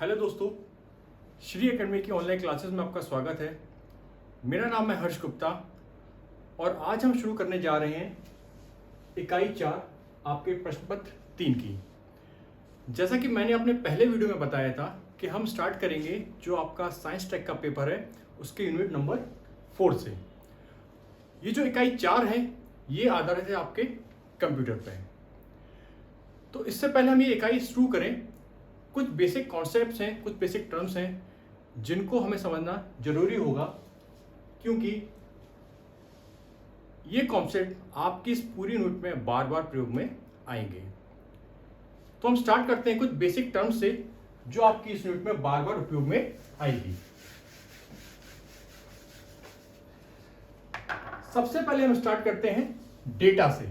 Hello दोस्तों, Shri academy की online classes में आपका स्वागत है। मेरा नाम है हर्ष गुप्ता और आज हम शुरू करने जा रहे हैं इकाई 4 आपके प्रश्न पत्र 3 की। जैसा कि मैंने अपने पहले वीडियो में बताया था कि हम स्टार्ट करेंगे जो आपका साइंस टेक का पेपर है उसके यूनिट नंबर 4 से। ये जो इकाई 4 है ये आधारित है आपके कंप्यूटर पे। तो इससे पहले हम ये इकाई शुरू करें, कुछ बेसिक कॉन्सेप्ट्स हैं, कुछ बेसिक टर्म्स हैं जिनको हमें समझना जरूरी होगा, क्योंकि ये कॉन्सेप्ट आपकी इस पूरी यूनिट में बार बार प्रयोग में आएंगे। तो हम स्टार्ट करते हैं कुछ बेसिक टर्म्स से जो आपकी इस यूनिट में बार बार उपयोग में आएगी। सबसे पहले हम स्टार्ट करते हैं डेटा से।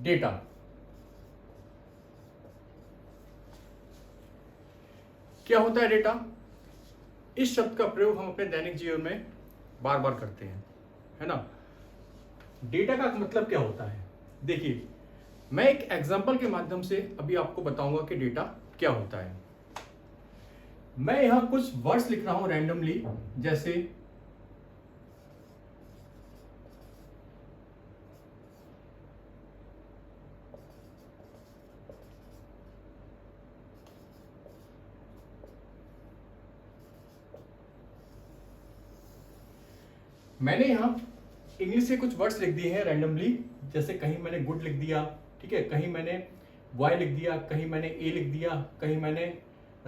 डेटा क्या होता है? डेटा, इस शब्द का प्रयोग हम अपने दैनिक जीवन में बार बार करते हैं, है ना। डेटा का मतलब क्या होता है? देखिए, मैं एक एग्जांपल के माध्यम से अभी आपको बताऊंगा कि डेटा क्या होता है। मैं यहां कुछ वर्ड्स लिख रहा हूं रैंडमली, जैसे मैंने यहां इंग्लिश से कुछ वर्ड्स लिख दिए हैं रैंडमली, जैसे कहीं मैंने गुड लिख दिया, ठीक है, कहीं मैंने वाई लिख दिया, कहीं मैंने ए लिख दिया, कहीं मैंने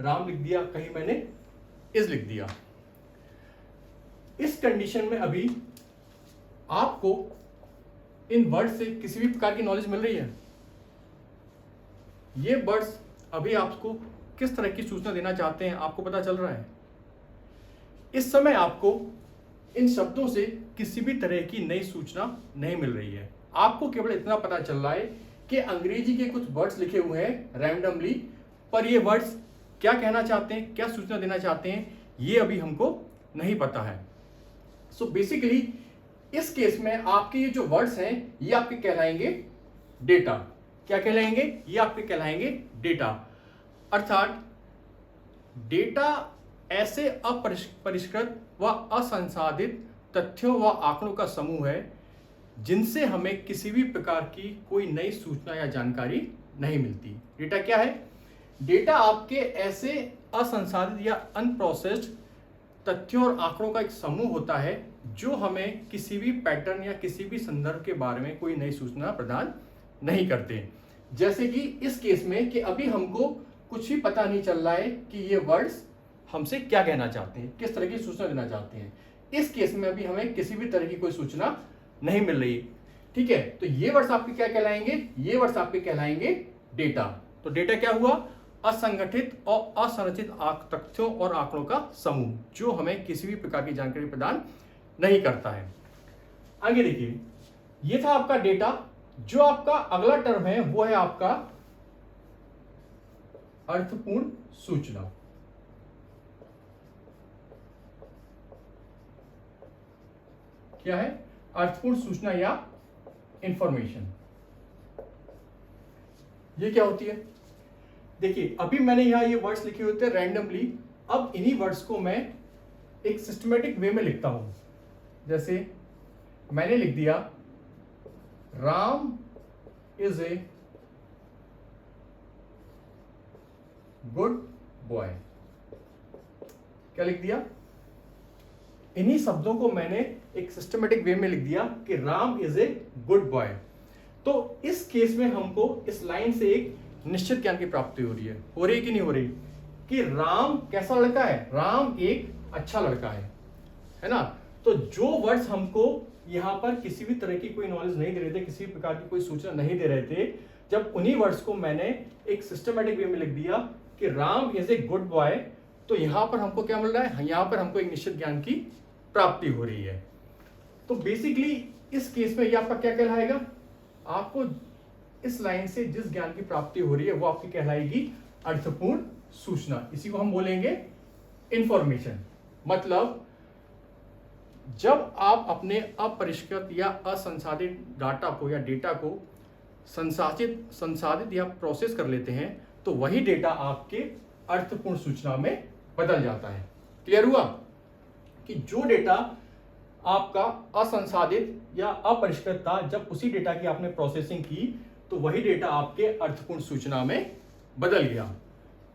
राम लिख दिया, कहीं मैंने इज लिख दिया। इस कंडीशन में अभी आपको इन वर्ड्स से किसी भी प्रकार की नॉलेज मिल रही है? ये वर्ड्स अभी आपको किस तरह की सूचना देना चाहते हैं आपको पता चल रहा है? इस समय आपको इन शब्दों से किसी भी तरह की नई सूचना नहीं मिल रही है। आपको केवल इतना पता चल रहा है कि अंग्रेजी के कुछ वर्ड्स लिखे हुए हैं रैंडमली, पर ये वर्ड्स क्या कहना चाहते हैं, क्या सूचना देना चाहते हैं, ये अभी हमको नहीं पता है। सो बेसिकली इस केस में आपके ये जो वर्ड्स हैं ये आपके कहलाएंगे डेटा। क्या कहलाएंगे? ये आपके कहलाएंगे डेटा। अर्थात डेटा ऐसे अपरिष्कृत व असंसाधित तथ्यों व आंकड़ों का समूह है जिनसे हमें किसी भी प्रकार की कोई नई सूचना या जानकारी नहीं मिलती। डेटा क्या है? डेटा आपके ऐसे असंसाधित या अनप्रोसेस्ड तथ्यों और आंकड़ों का एक समूह होता है जो हमें किसी भी पैटर्न या किसी भी संदर्भ के बारे में कोई नई सूचना प्रदान नहीं करते। जैसे कि इस केस में कि अभी हमको कुछ भी पता नहीं चल रहा है कि ये वर्ड्स हमसे क्या कहना चाहते हैं, किस तरह की सूचना देना चाहते हैं। इस केस में अभी हमें किसी भी तरह की कोई सूचना नहीं मिल रही, ठीक है। तो ये वर्ड्स आपके क्या कहलाएंगे? ये वर्ड्स आपके कहलाएंगे डेटा। तो डेटा क्या हुआ? असंगठित और असंरचित तथ्यों और आंकड़ों का समूह जो हमें किसी भी प्रकार की जानकारी प्रदान नहीं करता है। आगे देखिए, ये था आपका डेटा। जो आपका अगला टर्म है वो है आपका अर्थपूर्ण सूचना। क्या है? अर्थपूर्ण सूचना या इंफॉर्मेशन। ये क्या होती है? देखिए, अभी मैंने यहां ये वर्ड्स लिखे होते हैं रैंडमली। अब इन्हीं वर्ड्स को मैं एक सिस्टमेटिक वे में लिखता हूं। जैसे मैंने लिख दिया Ram is a good boy. क्या लिख दिया? इन्हीं शब्दों को मैंने एक सिस्टमेटिक वे में लिख दिया कि Ram is a good boy. तो इस केस में हमको इस लाइन से एक निश्चित ज्ञान की प्राप्ति हो रही है कि नहीं हो रही? कि राम कैसा लड़का है? राम एक अच्छा लड़का है ना। तो जो वर्ड्स हमको यहां पर किसी भी तरह की कोई नॉलेज नहीं दे रहे थे, किसी भी प्रकार की कोई सूचना नहीं दे रहे थे, जब उन्हीं वर्ड्स को मैंने एक सिस्टमेटिक वे में लिख दिया कि Ram is a good boy, तो यहां पर हमको क्या मिल रहा है? यहां पर हमको एक निश्चित ज्ञान की प्राप्ति हो रही है। तो बेसिकली इस केस में ये आपका क्या कहलाएगा? आपको इस लाइन से जिस ज्ञान की प्राप्ति हो रही है वो आपकी कहलाएगी अर्थपूर्ण सूचना। इसी को हम बोलेंगे इंफॉर्मेशन। मतलब जब आप अपने अपरिष्कृत या असंसाधित डाटा को या डेटा को संसाधित या प्रोसेस कर लेते हैं तो वही डेटा आपके अर्थपूर्ण सूचना में बदल जाता है। क्लियर हुआ कि जो डेटा आपका असंसाधित या अपरिष्कृत था, जब उसी डेटा की आपने प्रोसेसिंग की तो वही डेटा आपके अर्थपूर्ण सूचना में बदल गया।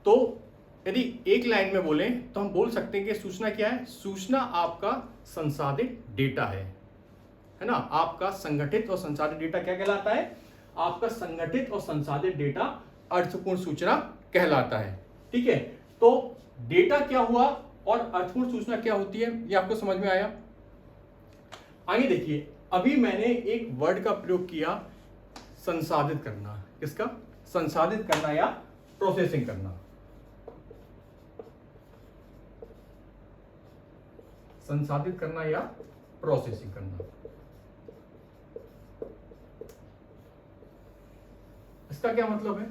तो यदि एक लाइन में बोलें तो हम बोल सकते हैं कि सूचना क्या है? सूचना आपका संसाधित डेटा है ना। आपका संगठित और संसाधित डेटा क्या कहलाता है? आपका संगठित और संसाधित डेटा अर्थपूर्ण सूचना कहलाता है। ठीक है, तो डेटा क्या हुआ और अर्थपूर्ण सूचना क्या होती है, ये आपको समझ में आया? आइए देखिए, अभी मैंने एक वर्ड का प्रयोग किया, संसाधित करना। किसका? संसाधित करना या प्रोसेसिंग करना। संसाधित करना या प्रोसेसिंग करना, इसका क्या मतलब है?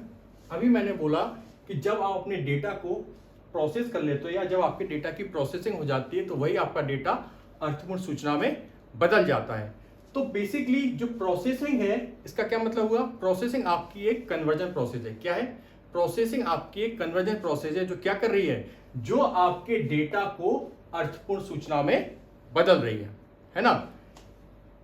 अभी मैंने बोला कि जब आप अपने डेटा को प्रोसेस कर लेते हो या जब आपके डेटा की प्रोसेसिंग हो जाती है तो वही आपका डेटा अर्थपूर्ण सूचना में बदल जाता है। तो बेसिकली जो प्रोसेसिंग है, इसका क्या मतलब हुआ? प्रोसेसिंग आपकी एक कन्वर्जन प्रोसेस है। क्या है? प्रोसेसिंग आपकी एक कन्वर्जन प्रोसेस है जो क्या कर रही है? जो आपके डेटा को अर्थपूर्ण सूचना में बदल रही है ना।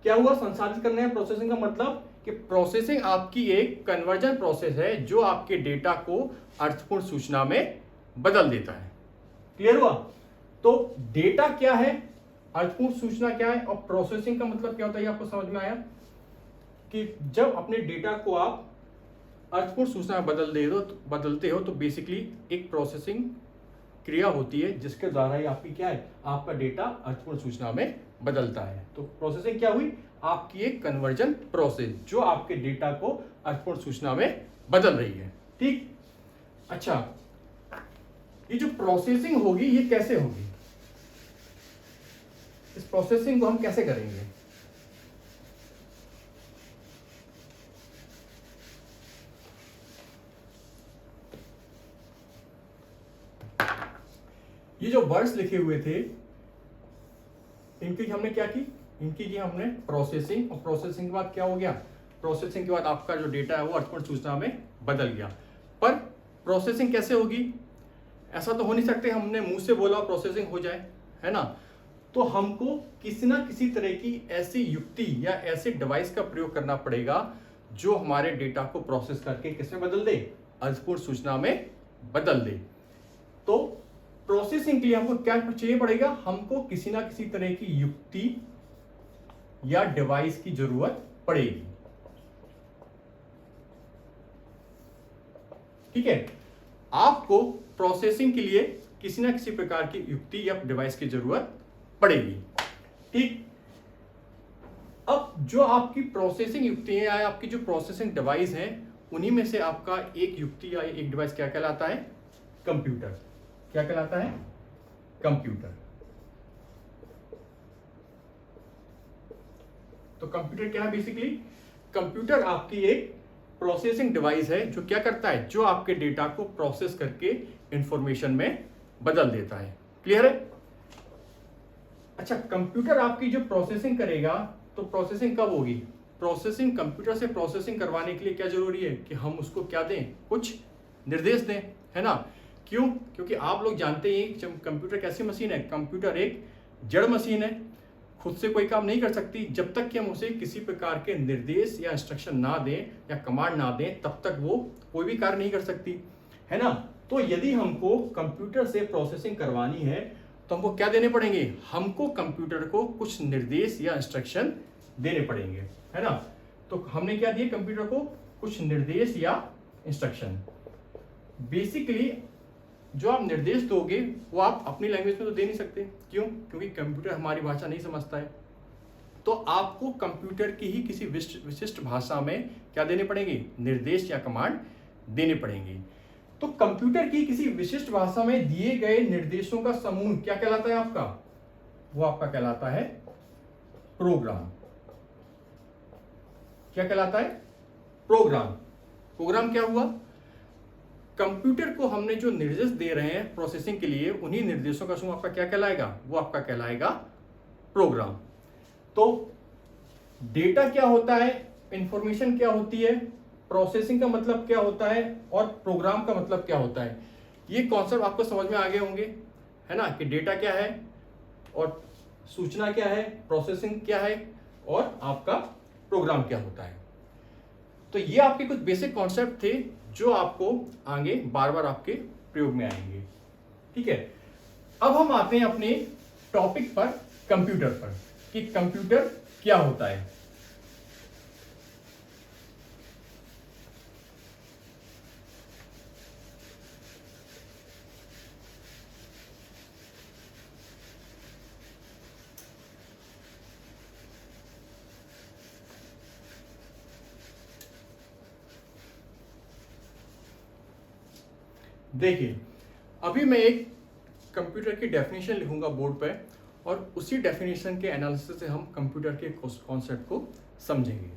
क्या हुआ? संसाधित करना है प्रोसेसिंग का मतलब कि प्रोसेसिंग आपकी एक कन्वर्जन प्रोसेस है जो आपके डेटा को अर्थपूर्ण सूचना में बदल देता है। क्लियर हुआ? तो डेटा क्या है, अर्थपूर्ण सूचना क्या है और प्रोसेसिंग का मतलब क्या होता है, आपको समझ में आया? कि जब अपने डेटा को आप अर्थपूर्ण सूचना में बदलते हो तो बेसिकली एक प्रोसेसिंग क्रिया होती है जिसके द्वारा ही आपकी क्या है, आपका डेटा अर्थपूर्ण सूचना में बदलता है। तो प्रोसेसिंग क्या हुई? आपकी एक कन्वर्जन प्रोसेस जो आपके डेटा को अर्थपूर्ण सूचना में बदल रही है। ठीक, अच्छा, ये जो प्रोसेसिंग होगी ये कैसे होगी? इस प्रोसेसिंग को हम कैसे करेंगे? ये जो वर्ड्स लिखे हुए थे इनकी हमने क्या की? इनकी की हमने प्रोसेसिंग, और प्रोसेसिंग के बाद क्या हो गया? प्रोसेसिंग के बाद आपका जो डेटा है वो अर्थपूर्ण सूचना में बदल गया। पर प्रोसेसिंग कैसे होगी? ऐसा तो हो नहीं सकते हमने मुंह से बोला प्रोसेसिंग हो जाए, है ना। तो हमको किसी ना किसी तरह की ऐसी युक्ति या ऐसे डिवाइस का प्रयोग करना पड़ेगा जो हमारे डेटा को प्रोसेस करके किसमें बदल दे? अर्थपूर्ण सूचना में बदल दे। तो प्रोसेसिंग के लिए हमको क्या चाहिए पड़ेगा? हमको किसी ना किसी तरह की युक्ति या डिवाइस की जरूरत पड़ेगी। ठीक है, आपको प्रोसेसिंग के लिए किसी ना किसी प्रकार की युक्ति या डिवाइस की जरूरत पड़ेगी। ठीक, अब जो आपकी प्रोसेसिंग युक्ति है या आपकी जो प्रोसेसिंग डिवाइस है उन्हीं में से आपका एक युक्ति या एक डिवाइस क्या कहलाता है? कंप्यूटर। क्या कहलाता है? कंप्यूटर। तो कंप्यूटर क्या है? बेसिकली कंप्यूटर आपकी एक प्रोसेसिंग डिवाइस है जो क्या करता है? जो आपके डेटा को प्रोसेस करके इंफॉर्मेशन में बदल देता है। क्लियर है? अच्छा, कंप्यूटर आपकी जो प्रोसेसिंग करेगा तो प्रोसेसिंग कब होगी? प्रोसेसिंग, कंप्यूटर से प्रोसेसिंग करवाने के लिए क्या जरूरी है कि हम उसको क्या दें? कुछ निर्देश दें, है ना। क्यों? क्योंकि आप लोग जानते हैं कंप्यूटर कैसी मशीन है? कंप्यूटर एक जड़ मशीन है, खुद से कोई काम नहीं कर सकती। जब तक कि हम उसे किसी प्रकार के निर्देश या इंस्ट्रक्शन ना दें या कमांड ना दें तब तक वो कोई भी कार्य नहीं कर सकती, है ना। तो यदि हमको कंप्यूटर से प्रोसेसिंग करवानी है तो हमको क्या देने पड़ेंगे? हमको कंप्यूटर को कुछ निर्देश या इंस्ट्रक्शन देने पड़ेंगे, है ना। तो हमने क्या दिए कंप्यूटर को? कुछ निर्देश या इंस्ट्रक्शन। बेसिकली जो आप निर्देश दोगे वो आप अपनी लैंग्वेज में तो दे नहीं सकते। क्यों? क्योंकि कंप्यूटर हमारी भाषा नहीं समझता है। तो आपको कंप्यूटर की ही किसी विशिष्ट भाषा में क्या देने पड़ेंगे? निर्देश या कमांड देने पड़ेंगे। तो कंप्यूटर की किसी विशिष्ट भाषा में दिए गए निर्देशों का समूह क्या कहलाता है आपका? वो आपका कहलाता है प्रोग्राम। क्या कहलाता है? प्रोग्राम। प्रोग्राम क्या हुआ? कंप्यूटर को हमने जो निर्देश दे रहे हैं प्रोसेसिंग के लिए, उन्हीं निर्देशों का समूह आपका क्या कहलाएगा? वो आपका कहलाएगा प्रोग्राम। तो डेटा क्या होता है? इंफॉर्मेशन क्या होती है? प्रोसेसिंग का मतलब क्या होता है और प्रोग्राम का मतलब क्या होता है। ये कॉन्सेप्ट आपको समझ में आ गए होंगे, है ना, कि डेटा क्या है और सूचना क्या है, प्रोसेसिंग क्या है और आपका प्रोग्राम क्या होता है। तो ये आपके कुछ बेसिक कॉन्सेप्ट थे जो आपको आगे बार बार आपके प्रयोग में आएंगे। ठीक है, अब हम आते हैं अपने टॉपिक पर, कंप्यूटर पर, कि कंप्यूटर क्या होता है। देखिए, अभी मैं एक कंप्यूटर की डेफिनेशन लिखूंगा बोर्ड पे और उसी डेफिनेशन के एनालिसिस से हम कंप्यूटर के कॉन्सेप्ट को समझेंगे।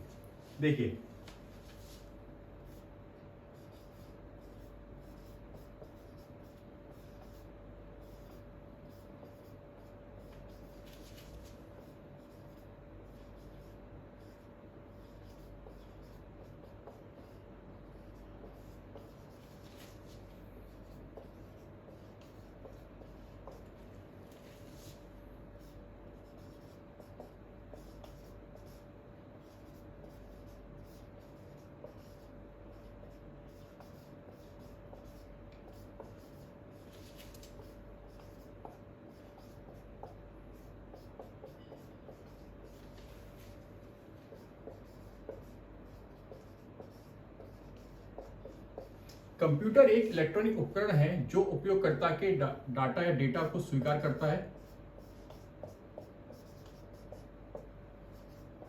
देखिए, कंप्यूटर एक इलेक्ट्रॉनिक उपकरण है जो उपयोगकर्ता के डाटा या डेटा को स्वीकार करता है,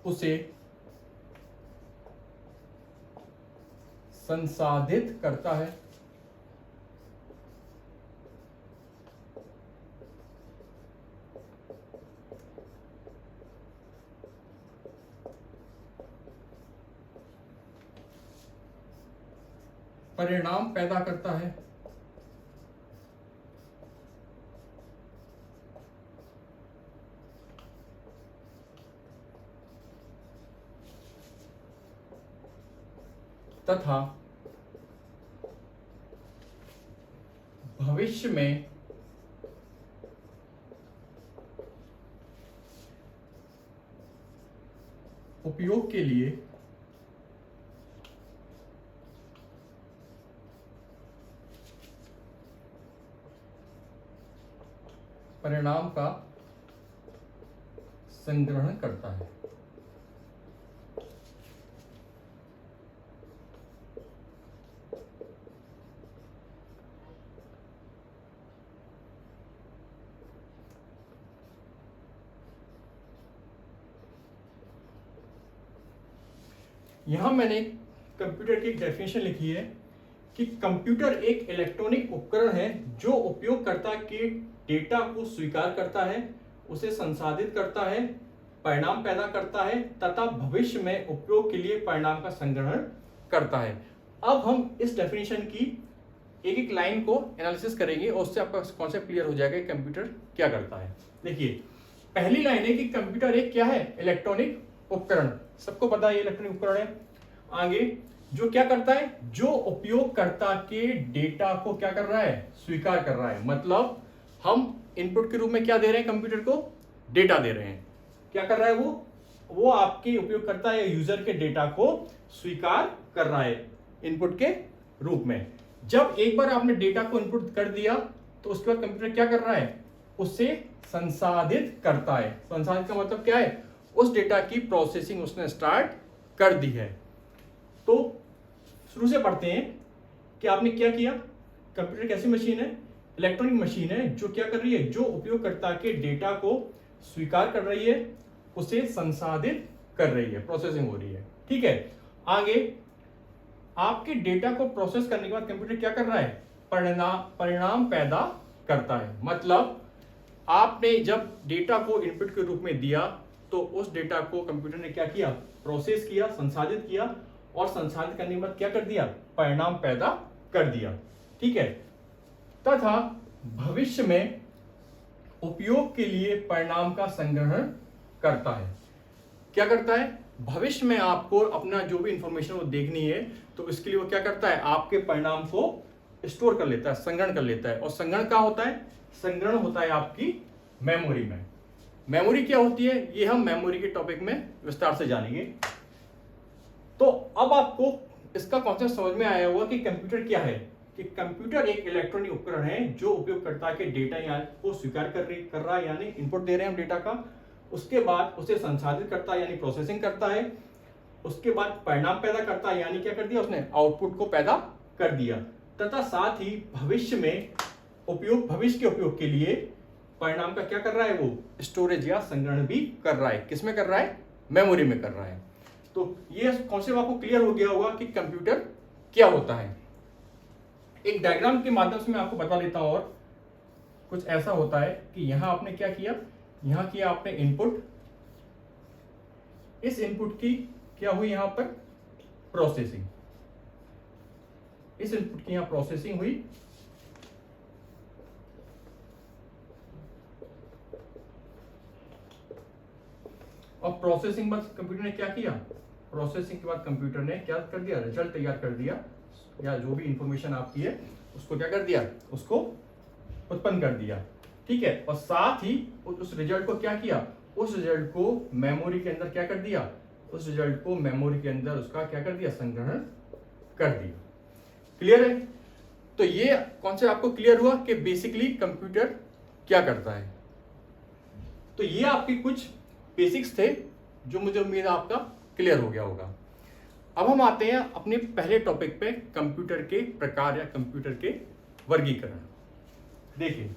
उसे संसाधित करता है, परिणाम पैदा करता है, तथा भविष्य में उपयोग के लिए परिणाम का संग्रहण करता है। यहां मैंने कंप्यूटर की एक डेफिनेशन लिखी है कि कंप्यूटर एक इलेक्ट्रॉनिक उपकरण है जो उपयोगकर्ता के डेटा को स्वीकार करता है, उसे संसाधित करता है, परिणाम पैदा करता है तथा भविष्य में उपयोग के लिए परिणाम का संग्रहण करता है। अब हम इस डेफिनेशन की एक एक लाइन को एनालिसिस करेंगे और उससे आपका कॉन्सेप्ट क्लियर हो जाएगा कि कंप्यूटर क्या करता है। देखिए, पहली लाइन है कि कंप्यूटर एक क्या है, इलेक्ट्रॉनिक उपकरण। सबको पता है ये इलेक्ट्रॉनिक उपकरण है। आगे जो क्या करता है, जो उपयोगकर्ता के डेटा को क्या कर रहा है, स्वीकार कर रहा है। मतलब हम इनपुट के रूप में क्या दे रहे हैं, कंप्यूटर को डेटा दे रहे हैं। क्या कर रहा है वो आपके उपयोगकर्ता या यूजर के डेटा को स्वीकार कर रहा है इनपुट के रूप में। जब एक बार आपने डेटा को इनपुट कर दिया तो उसके बाद कंप्यूटर क्या कर रहा है, उसे संसाधित करता है। संसाधित का मतलब क्या है, उस डेटा की प्रोसेसिंग उसने स्टार्ट कर दी है। तो शुरू से पढ़ते हैं कि आपने क्या किया। कंप्यूटर कैसी मशीन है, इलेक्ट्रॉनिक मशीन है जो क्या कर रही है, जो उपयोगकर्ता के डेटा को स्वीकार कर रही है, उसे संसाधित कर रही है, प्रोसेसिंग हो रही है। ठीक है, आगे आपके डेटा को प्रोसेस करने के बाद कंप्यूटर क्या कर रहा है, परिणाम पैदा करता है। मतलब आपने जब डेटा को इनपुट के रूप में दिया तो उस डेटा को कंप्यूटर ने क्या किया, प्रोसेस किया, संसाधित किया और संसाधित करने के बाद क्या कर दिया, परिणाम पैदा कर दिया। ठीक है, तथा भविष्य में उपयोग के लिए परिणाम का संग्रहण करता है। क्या करता है, भविष्य में आपको अपना जो भी इंफॉर्मेशन वो देखनी है, तो इसके लिए वो क्या करता है, आपके परिणाम को स्टोर कर लेता है, संग्रहण कर लेता है। और संग्रहण कहाँ होता है, संग्रहण होता है आपकी मेमोरी में। मेमोरी क्या होती है, ये हम मेमोरी के टॉपिक में विस्तार से जानेंगे। तो अब आपको इसका कॉन्सेप्ट समझ में आया होगा कि कंप्यूटर क्या है। कि कंप्यूटर एक इलेक्ट्रॉनिक उपकरण है जो उपयोगकर्ता के डेटा या को स्वीकार कर रहा है, यानी इनपुट दे रहे हैं हम डेटा का, उसके बाद उसे संसाधित करता है यानी प्रोसेसिंग करता है, उसके बाद परिणाम पैदा करता है यानी क्या कर दिया उसने, आउटपुट को पैदा कर दिया, तथा साथ ही भविष्य के उपयोग के लिए परिणाम का क्या कर रहा है, वो स्टोरेज या संग्रहण भी कर रहा है। किसमें कर रहा है, मेमोरी में कर रहा है। तो ये कॉन्सेप्ट आपको क्लियर हो गया होगा कि कंप्यूटर क्या होता है। एक डायग्राम के माध्यम से मैं आपको बता देता हूं। और कुछ ऐसा होता है कि यहां आपने क्या किया, यहां किया आपने इनपुट, इस इनपुट की क्या हुई यहां पर प्रोसेसिंग, इस इनपुट की यहां प्रोसेसिंग हुई, और प्रोसेसिंग बाद कंप्यूटर ने क्या किया, प्रोसेसिंग के बाद कंप्यूटर ने क्या कर दिया, रिजल्ट तैयार कर दिया, या जो भी इंफॉर्मेशन आपकी है उसको क्या कर दिया, उसको उत्पन्न कर दिया। ठीक है, और साथ ही उस रिजल्ट को क्या किया, उस रिजल्ट को मेमोरी के अंदर क्या कर दिया, उस रिजल्ट को मेमोरी के अंदर उसका क्या कर दिया, संग्रहण कर दिया। क्लियर है। तो ये कॉन्सेप्ट आपको क्लियर हुआ कि बेसिकली कंप्यूटर क्या करता है। तो ये आपकी कुछ बेसिक्स थे जो मुझे उम्मीद है आपका क्लियर हो गया होगा। अब हम आते हैं अपने पहले टॉपिक पे, कंप्यूटर के प्रकार या कंप्यूटर के वर्गीकरण। देखिए,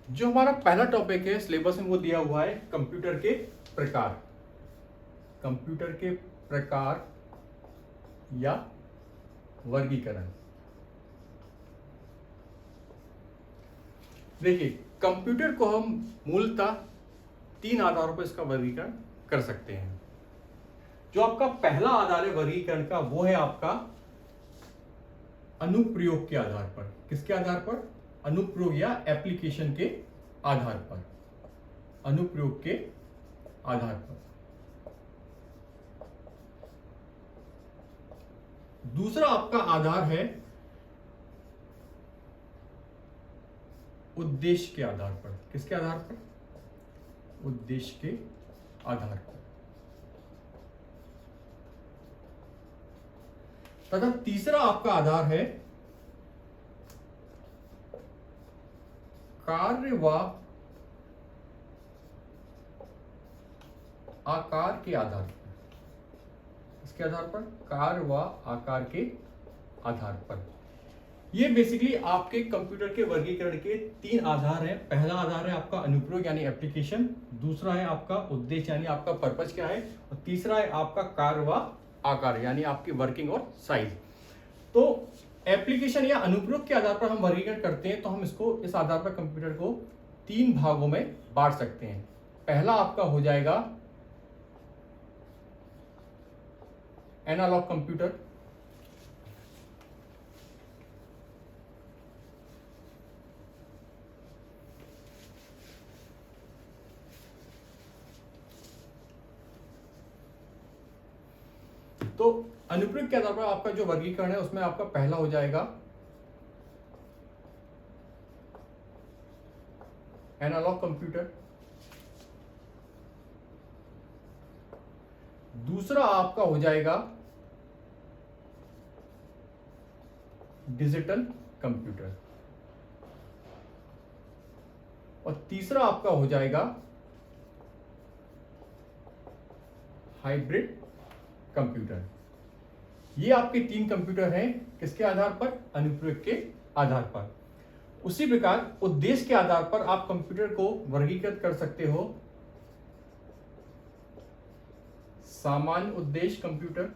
जो हमारा पहला टॉपिक है सिलेबस में वो दिया हुआ है कंप्यूटर के प्रकार, कंप्यूटर के प्रकार या वर्गीकरण। देखिए, कंप्यूटर को हम मूलतः 3 आधारों पर इसका वर्गीकरण कर सकते हैं। जो आपका पहला आधार है वर्गीकरण का, वो है आपका अनुप्रयोग के आधार पर। किसके आधार पर, अनुप्रयोग या एप्लीकेशन के आधार पर, अनुप्रयोग के आधार पर। दूसरा आपका आधार है उद्देश्य के आधार पर। किसके आधार पर, उद्देश्य के आधार पर। तथा तीसरा आपका आधार है कार्य व आकार के आधार पर। इसके आधार पर, कार्य व आकार के आधार पर। ये बेसिकली आपके कंप्यूटर के वर्गीकरण के 3 आधार हैं। पहला आधार है आपका अनुप्रयोग यानी एप्लीकेशन, दूसरा है आपका उद्देश्य यानी आपका पर्पज क्या है, और तीसरा है आपका कार्य व आकार यानी आपकी वर्किंग और साइज। तो एप्लीकेशन या अनुप्रयोग के आधार पर हम वर्गीकरण करते हैं, तो हम इसको इस आधार पर कंप्यूटर को 3 भागों में बांट सकते हैं। पहला आपका हो जाएगा एनालॉग कंप्यूटर, तो अनुप्रयोग के आधार पर आपका जो वर्गीकरण है उसमें आपका पहला हो जाएगा एनालॉग कंप्यूटर, दूसरा आपका हो जाएगा डिजिटल कंप्यूटर, और तीसरा आपका हो जाएगा हाइब्रिड कंप्यूटर। ये आपके 3 कंप्यूटर हैं, किसके आधार पर? अनुप्रयोग के आधार पर। उसी प्रकार उद्देश्य के आधार पर आप कंप्यूटर को वर्गीकृत कर सकते हो। सामान्य उद्देश्य कंप्यूटर,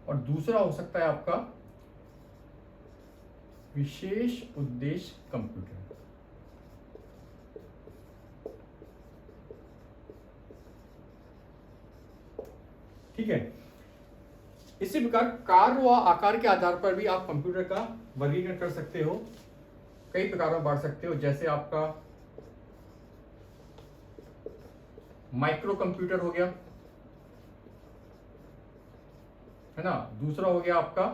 और दूसरा हो सकता है आपका विशेष उद्देश्य कंप्यूटर। ठीक है। इसी प्रकार कार्य व आकार के आधार पर भी आप कंप्यूटर का वर्गीकरण कर सकते हो, कई प्रकारों में बांट सकते हो। जैसे आपका माइक्रो कंप्यूटर हो गया, है ना। दूसरा हो गया आपका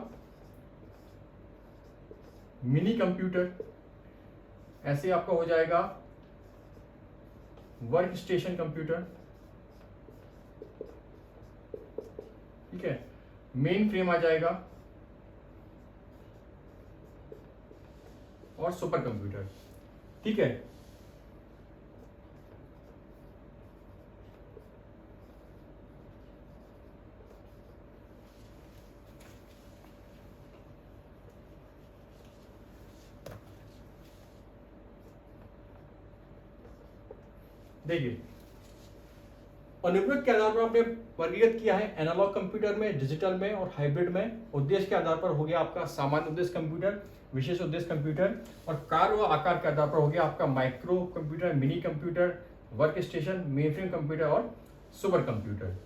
मिनी कंप्यूटर, ऐसे आपका हो जाएगा वर्क स्टेशन कंप्यूटर। ठीक है। मेन फ्रेम आ जाएगा और सुपर कंप्यूटर। ठीक है। देखिए, अनुप्रयोग के आधार पर आपने वर्गीकृत किया है एनालॉग कंप्यूटर में, डिजिटल में और हाइब्रिड में। उद्देश्य के आधार पर हो गया आपका सामान्य उद्देश्य कंप्यूटर, विशेष उद्देश्य कंप्यूटर, और कार्य व आकार के आधार पर हो गया आपका micro computer, mini computer, work station, mainframe computer और सुपर कंप्यूटर।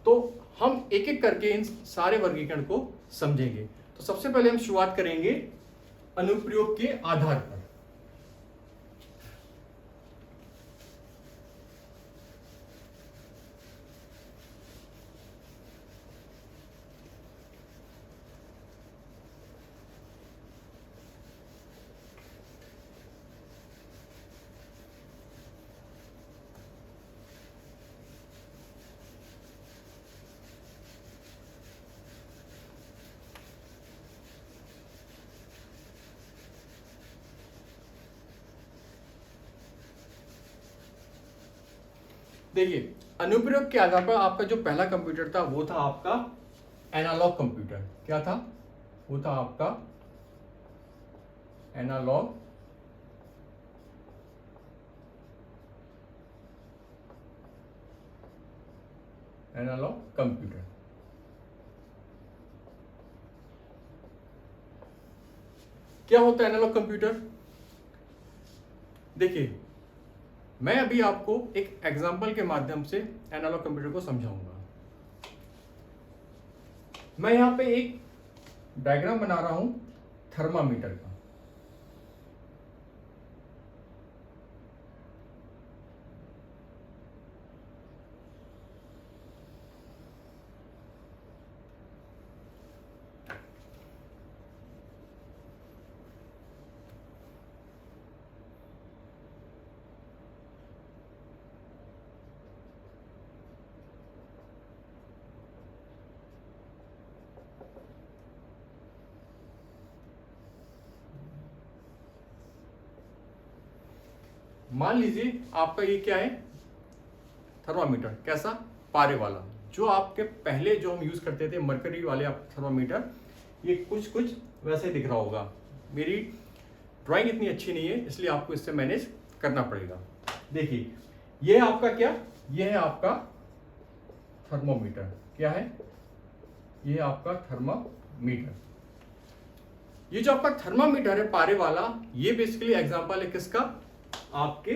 तो हम एक एक करके इन सारे वर्गीकरण को समझेंगे। तो सबसे पहले हम शुरुआत करेंगे अनुप्रयोग के आधार पर। देखिए, अनुप्रयोग के आधार पर आपका जो पहला कंप्यूटर था वो था आपका एनालॉग कंप्यूटर। क्या था? वो था आपका एनालॉग कंप्यूटर। क्या होता है एनालॉग कंप्यूटर? देखिए, मैं अभी आपको एक एग्जांपल के माध्यम से एनालॉग कंप्यूटर को समझाऊंगा। मैं यहां पे एक डायग्राम बना रहा हूं थर्मामीटर का। मान लीजिए आपका ये क्या है? थर्मामीटर। कैसा? पारे वाला। जो आपके पहले जो हम यूज करते थे मरकरी वाले थर्मामीटर, ये कुछ कुछ वैसे दिख रहा होगा। मेरी ड्राइंग इतनी अच्छी नहीं है, इसलिए आपको इससे मैनेज करना पड़ेगा। देखिए, ये है आपका क्या? ये है आपका थर्मोमीटर। क्या है? ये है आपका थर्मामीटर। ये जो आपका थर्मामीटर है पारे वाला, ये बेसिकली एग्जांपल है किसका? आपके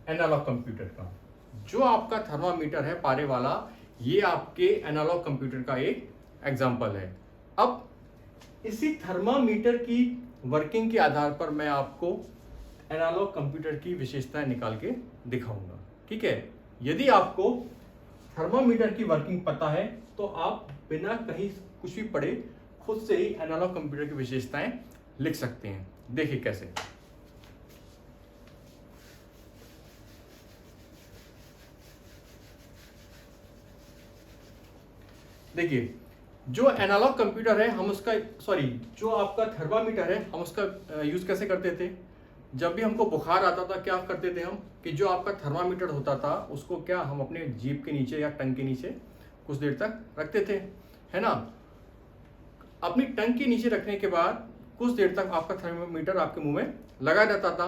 एनालॉग कंप्यूटर का। जो आपका थर्मामीटर है पारे वाला, ये आपके एनालॉग कंप्यूटर का एक एग्जांपल है। अब इसी थर्मामीटर की वर्किंग के आधार पर मैं आपको एनालॉग कंप्यूटर की विशेषताएं निकाल के दिखाऊंगा। ठीक है। यदि आपको थर्मामीटर की वर्किंग पता है तो आप बिना कहीं कुछ भी पढ़े खुद से ही एनालॉग कंप्यूटर की विशेषताएं लिख सकते हैं। देखिए कैसे। देखिए, जो एनालॉग कंप्यूटर है हम उसका जो आपका थर्मामीटर है हम उसका यूज कैसे करते थे? जब भी हमको बुखार आता था क्या करते थे हम कि जो आपका थर्मामीटर होता था उसको क्या हम अपने जीभ के नीचे या टंग के नीचे कुछ देर तक रखते थे, है ना। अपनी टंग के नीचे रखने के बाद कुछ देर तक आपका थर्मामीटर आपके मुंह में लगा रहता था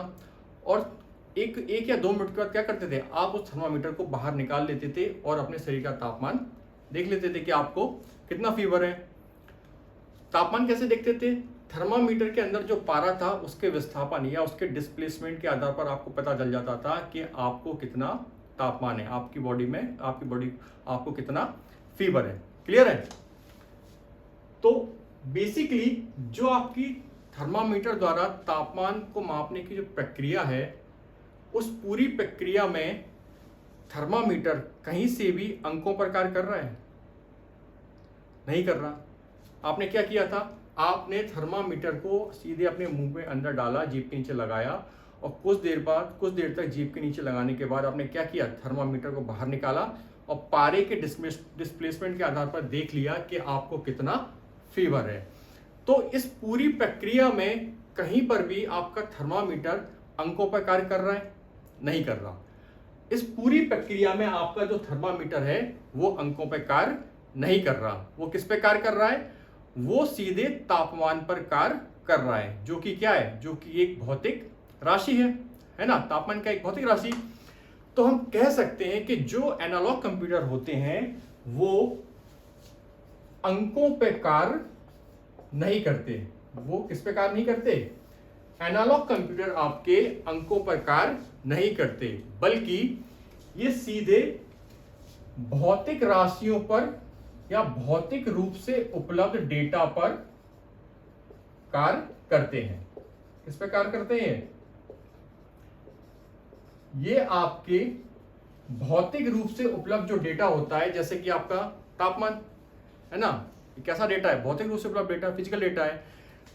और एक या 2 मिनट के बाद क्या करते थे, आप उस थर्मामीटर को बाहर निकाल लेते थे और अपने शरीर का तापमान देख लेते थे कि आपको कितना फीवर है। तापमान कैसे देखते थे, थर्मामीटर के अंदर जो पारा था उसके विस्थापन या उसके डिस्प्लेसमेंट के आधार पर आपको पता चल जाता था कि आपको कितना तापमान है, आपकी बॉडी आपको कितना फीवर है। क्लियर है। तो बेसिकली जो आपकी थर्मामीटर द्वारा तापमान को मापने की जो प्रक्रिया है, उस पूरी प्रक्रिया में थर्मामीटर कहीं से भी अंकों पर कार्य कर रहा है? नहीं कर रहा। आपने क्या किया था, आपने थर्मामीटर को सीधे अपने मुंह में अंदर डाला, जीभ के नीचे लगाया और कुछ देर तक जीभ के नीचे लगाने के बाद आपने क्या किया, थर्मामीटर को बाहर निकाला और पारे के डिस्प्लेसमेंट के आधार पर देख लिया कि आपको कितना फीवर है। तो इस पूरी प्रक्रिया में कहीं पर भी आपका थर्मामीटर अंकों पर कार्य कर रहा है? नहीं कर रहा। इस पूरी प्रक्रिया में आपका जो थर्मामीटर है वो अंकों पर कार्य नहीं कर रहा। वो किस पे कार्य कर रहा है, वो सीधे तापमान पर कार्य कर रहा है, जो कि क्या है, जो कि एक भौतिक राशि है ना, तापमान का एक भौतिक राशि। तो हम कह सकते हैं कि जो एनालॉग कंप्यूटर होते हैं वो अंकों पे कार्य नहीं करते। वो किस पे कार्य नहीं करते, एनालॉग कंप्यूटर आपके अंकों पर कार्य नहीं करते, बल्कि ये सीधे भौतिक राशियों पर या भौतिक रूप से उपलब्ध डेटा पर कार्य करते हैं। किस पे कार्य करते हैं, ये आपके भौतिक रूप से उपलब्ध जो डेटा होता है, जैसे कि आपका तापमान है ना, ये कैसा डेटा है, भौतिक रूप से उपलब्ध डेटा, फिजिकल डेटा है।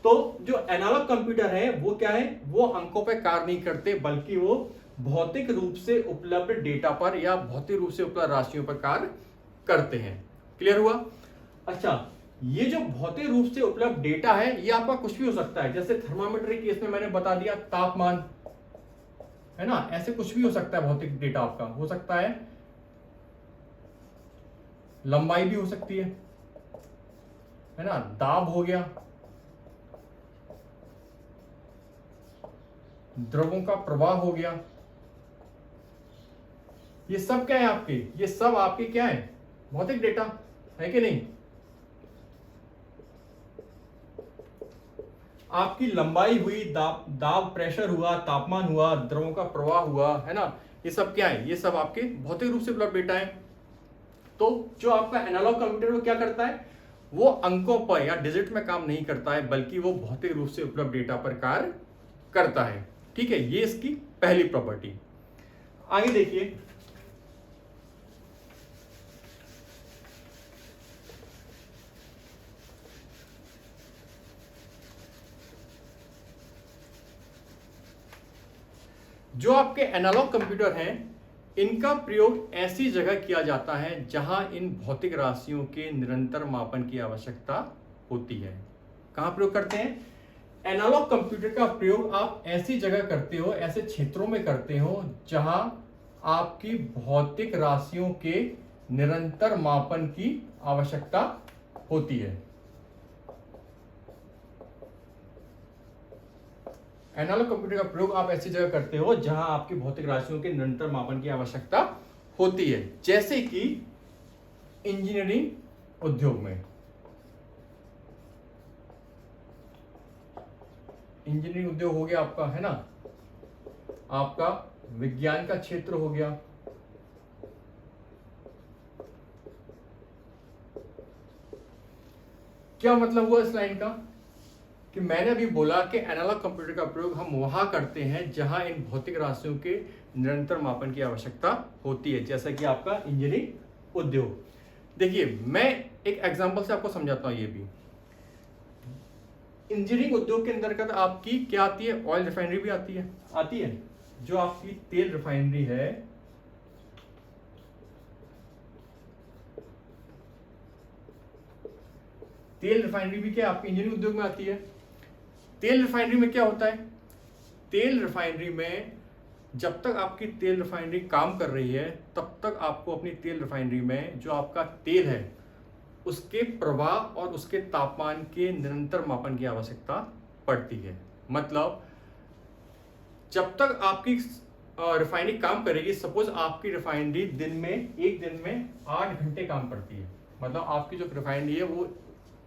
तो जो एनालॉग कंप्यूटर है वो क्या है, वो अंकों पे कार्य नहीं करते, बल्कि वो भौतिक रूप से उपलब्ध डेटा पर या भौतिक रूप से उपलब्ध राशियों पर कार्य करते हैं। क्लियर हुआ। अच्छा, ये जो भौतिक रूप से उपलब्ध डेटा है ये आपका कुछ भी हो सकता है, जैसे थर्मामीटर के केस में मैंने बता दिया तापमान, है ना, ऐसे कुछ भी हो सकता है। भौतिक डेटा आपका हो सकता है, लंबाई भी हो सकती है ना, दाब हो गया, द्रवों का प्रवाह हो गया, ये सब क्या है आपके, ये सब आपके क्या है, भौतिक डेटा है कि नहीं। आपकी लंबाई हुई, दाब प्रेशर हुआ, तापमान हुआ, द्रवों का प्रवाह हुआ, है ना, ये सब क्या है, ये सब आपके भौतिक रूप से उपलब्ध डेटा है। तो जो आपका एनालॉग कंप्यूटर वो क्या करता है, वो अंकों पर या डिजिट में काम नहीं करता है, बल्कि वो भौतिक रूप से उपलब्ध डेटा पर कार्य करता है। ठीक है, ये इसकी पहली प्रॉपर्टी। आगे देखिए, जो आपके एनालॉग कंप्यूटर हैं इनका प्रयोग ऐसी जगह किया जाता है जहां इन भौतिक राशियों के निरंतर मापन की आवश्यकता होती है। कहां प्रयोग करते हैं, एनालॉग कंप्यूटर का प्रयोग आप ऐसी जगह करते हो, ऐसे क्षेत्रों में करते हो जहां आपकी भौतिक राशियों के निरंतर मापन की आवश्यकता होती है। एनालॉग कंप्यूटर का प्रयोग आप ऐसी जगह करते हो जहां आपकी भौतिक राशियों के निरंतर मापन की आवश्यकता होती है, जैसे कि इंजीनियरिंग उद्योग में। इंजीनियरिंग उद्योग हो गया आपका, है ना, आपका विज्ञान का क्षेत्र हो गया, क्या मतलब हुआ इस लाइन का कि मैंने अभी बोला कि एनालॉग कंप्यूटर का प्रयोग हम वहां करते हैं जहां इन भौतिक राशियों के निरंतर मापन की आवश्यकता होती है, जैसा कि आपका इंजीनियरिंग उद्योग। देखिए, मैं एक एग्जांपल से आपको समझाता हूं। ये भी इंजीनियरिंग उद्योग के अंतर्गत आपकी क्या आती है, ऑयल रिफाइनरी भी आती है। जो आपकी तेल रिफाइनरी है, तेल रिफाइनरी भी क्या आपकी इंजीनियरिंग उद्योग में आती है। तेल रिफाइनरी में क्या होता है, तेल रिफाइनरी में जब तक आपकी तेल रिफाइनरी काम कर रही है तब तक आपको अपनी तेल रिफाइनरी में जो आपका तेल है उसके प्रवाह और उसके तापमान के निरंतर मापन की आवश्यकता पड़ती है। मतलब जब तक आपकी रिफाइनरी काम करेगी, सपोज आपकी रिफाइनरी एक दिन में 8 घंटे काम करती है, मतलब आपकी जो रिफाइनरी है वो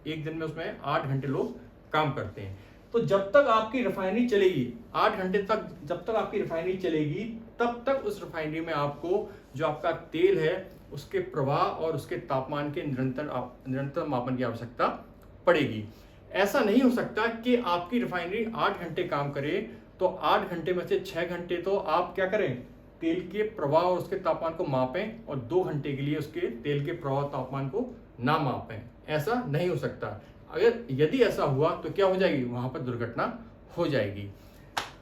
एक दिन में उसमें 8 घंटे लोग काम करते हैं। तो जब तक आपकी रिफाइनरी चलेगी 8 घंटे तक, जब तक आपकी रिफाइनरी चलेगी तब तक उस रिफाइनरी में आपको जो आपका तेल है उसके प्रवाह और उसके तापमान के निरंतर मापन की आवश्यकता पड़ेगी। ऐसा नहीं हो सकता कि आपकी रिफाइनरी 8 घंटे काम करे तो 8 घंटे में से 6 घंटे तो आप क्या करें, तेल के प्रवाह और उसके तापमान को मापें और 2 घंटे के लिए उसके तेल के प्रवाह तापमान को ना मापें। ऐसा नहीं हो सकता। अगर यदि ऐसा हुआ तो क्या हो जाएगी, वहां पर दुर्घटना हो जाएगी।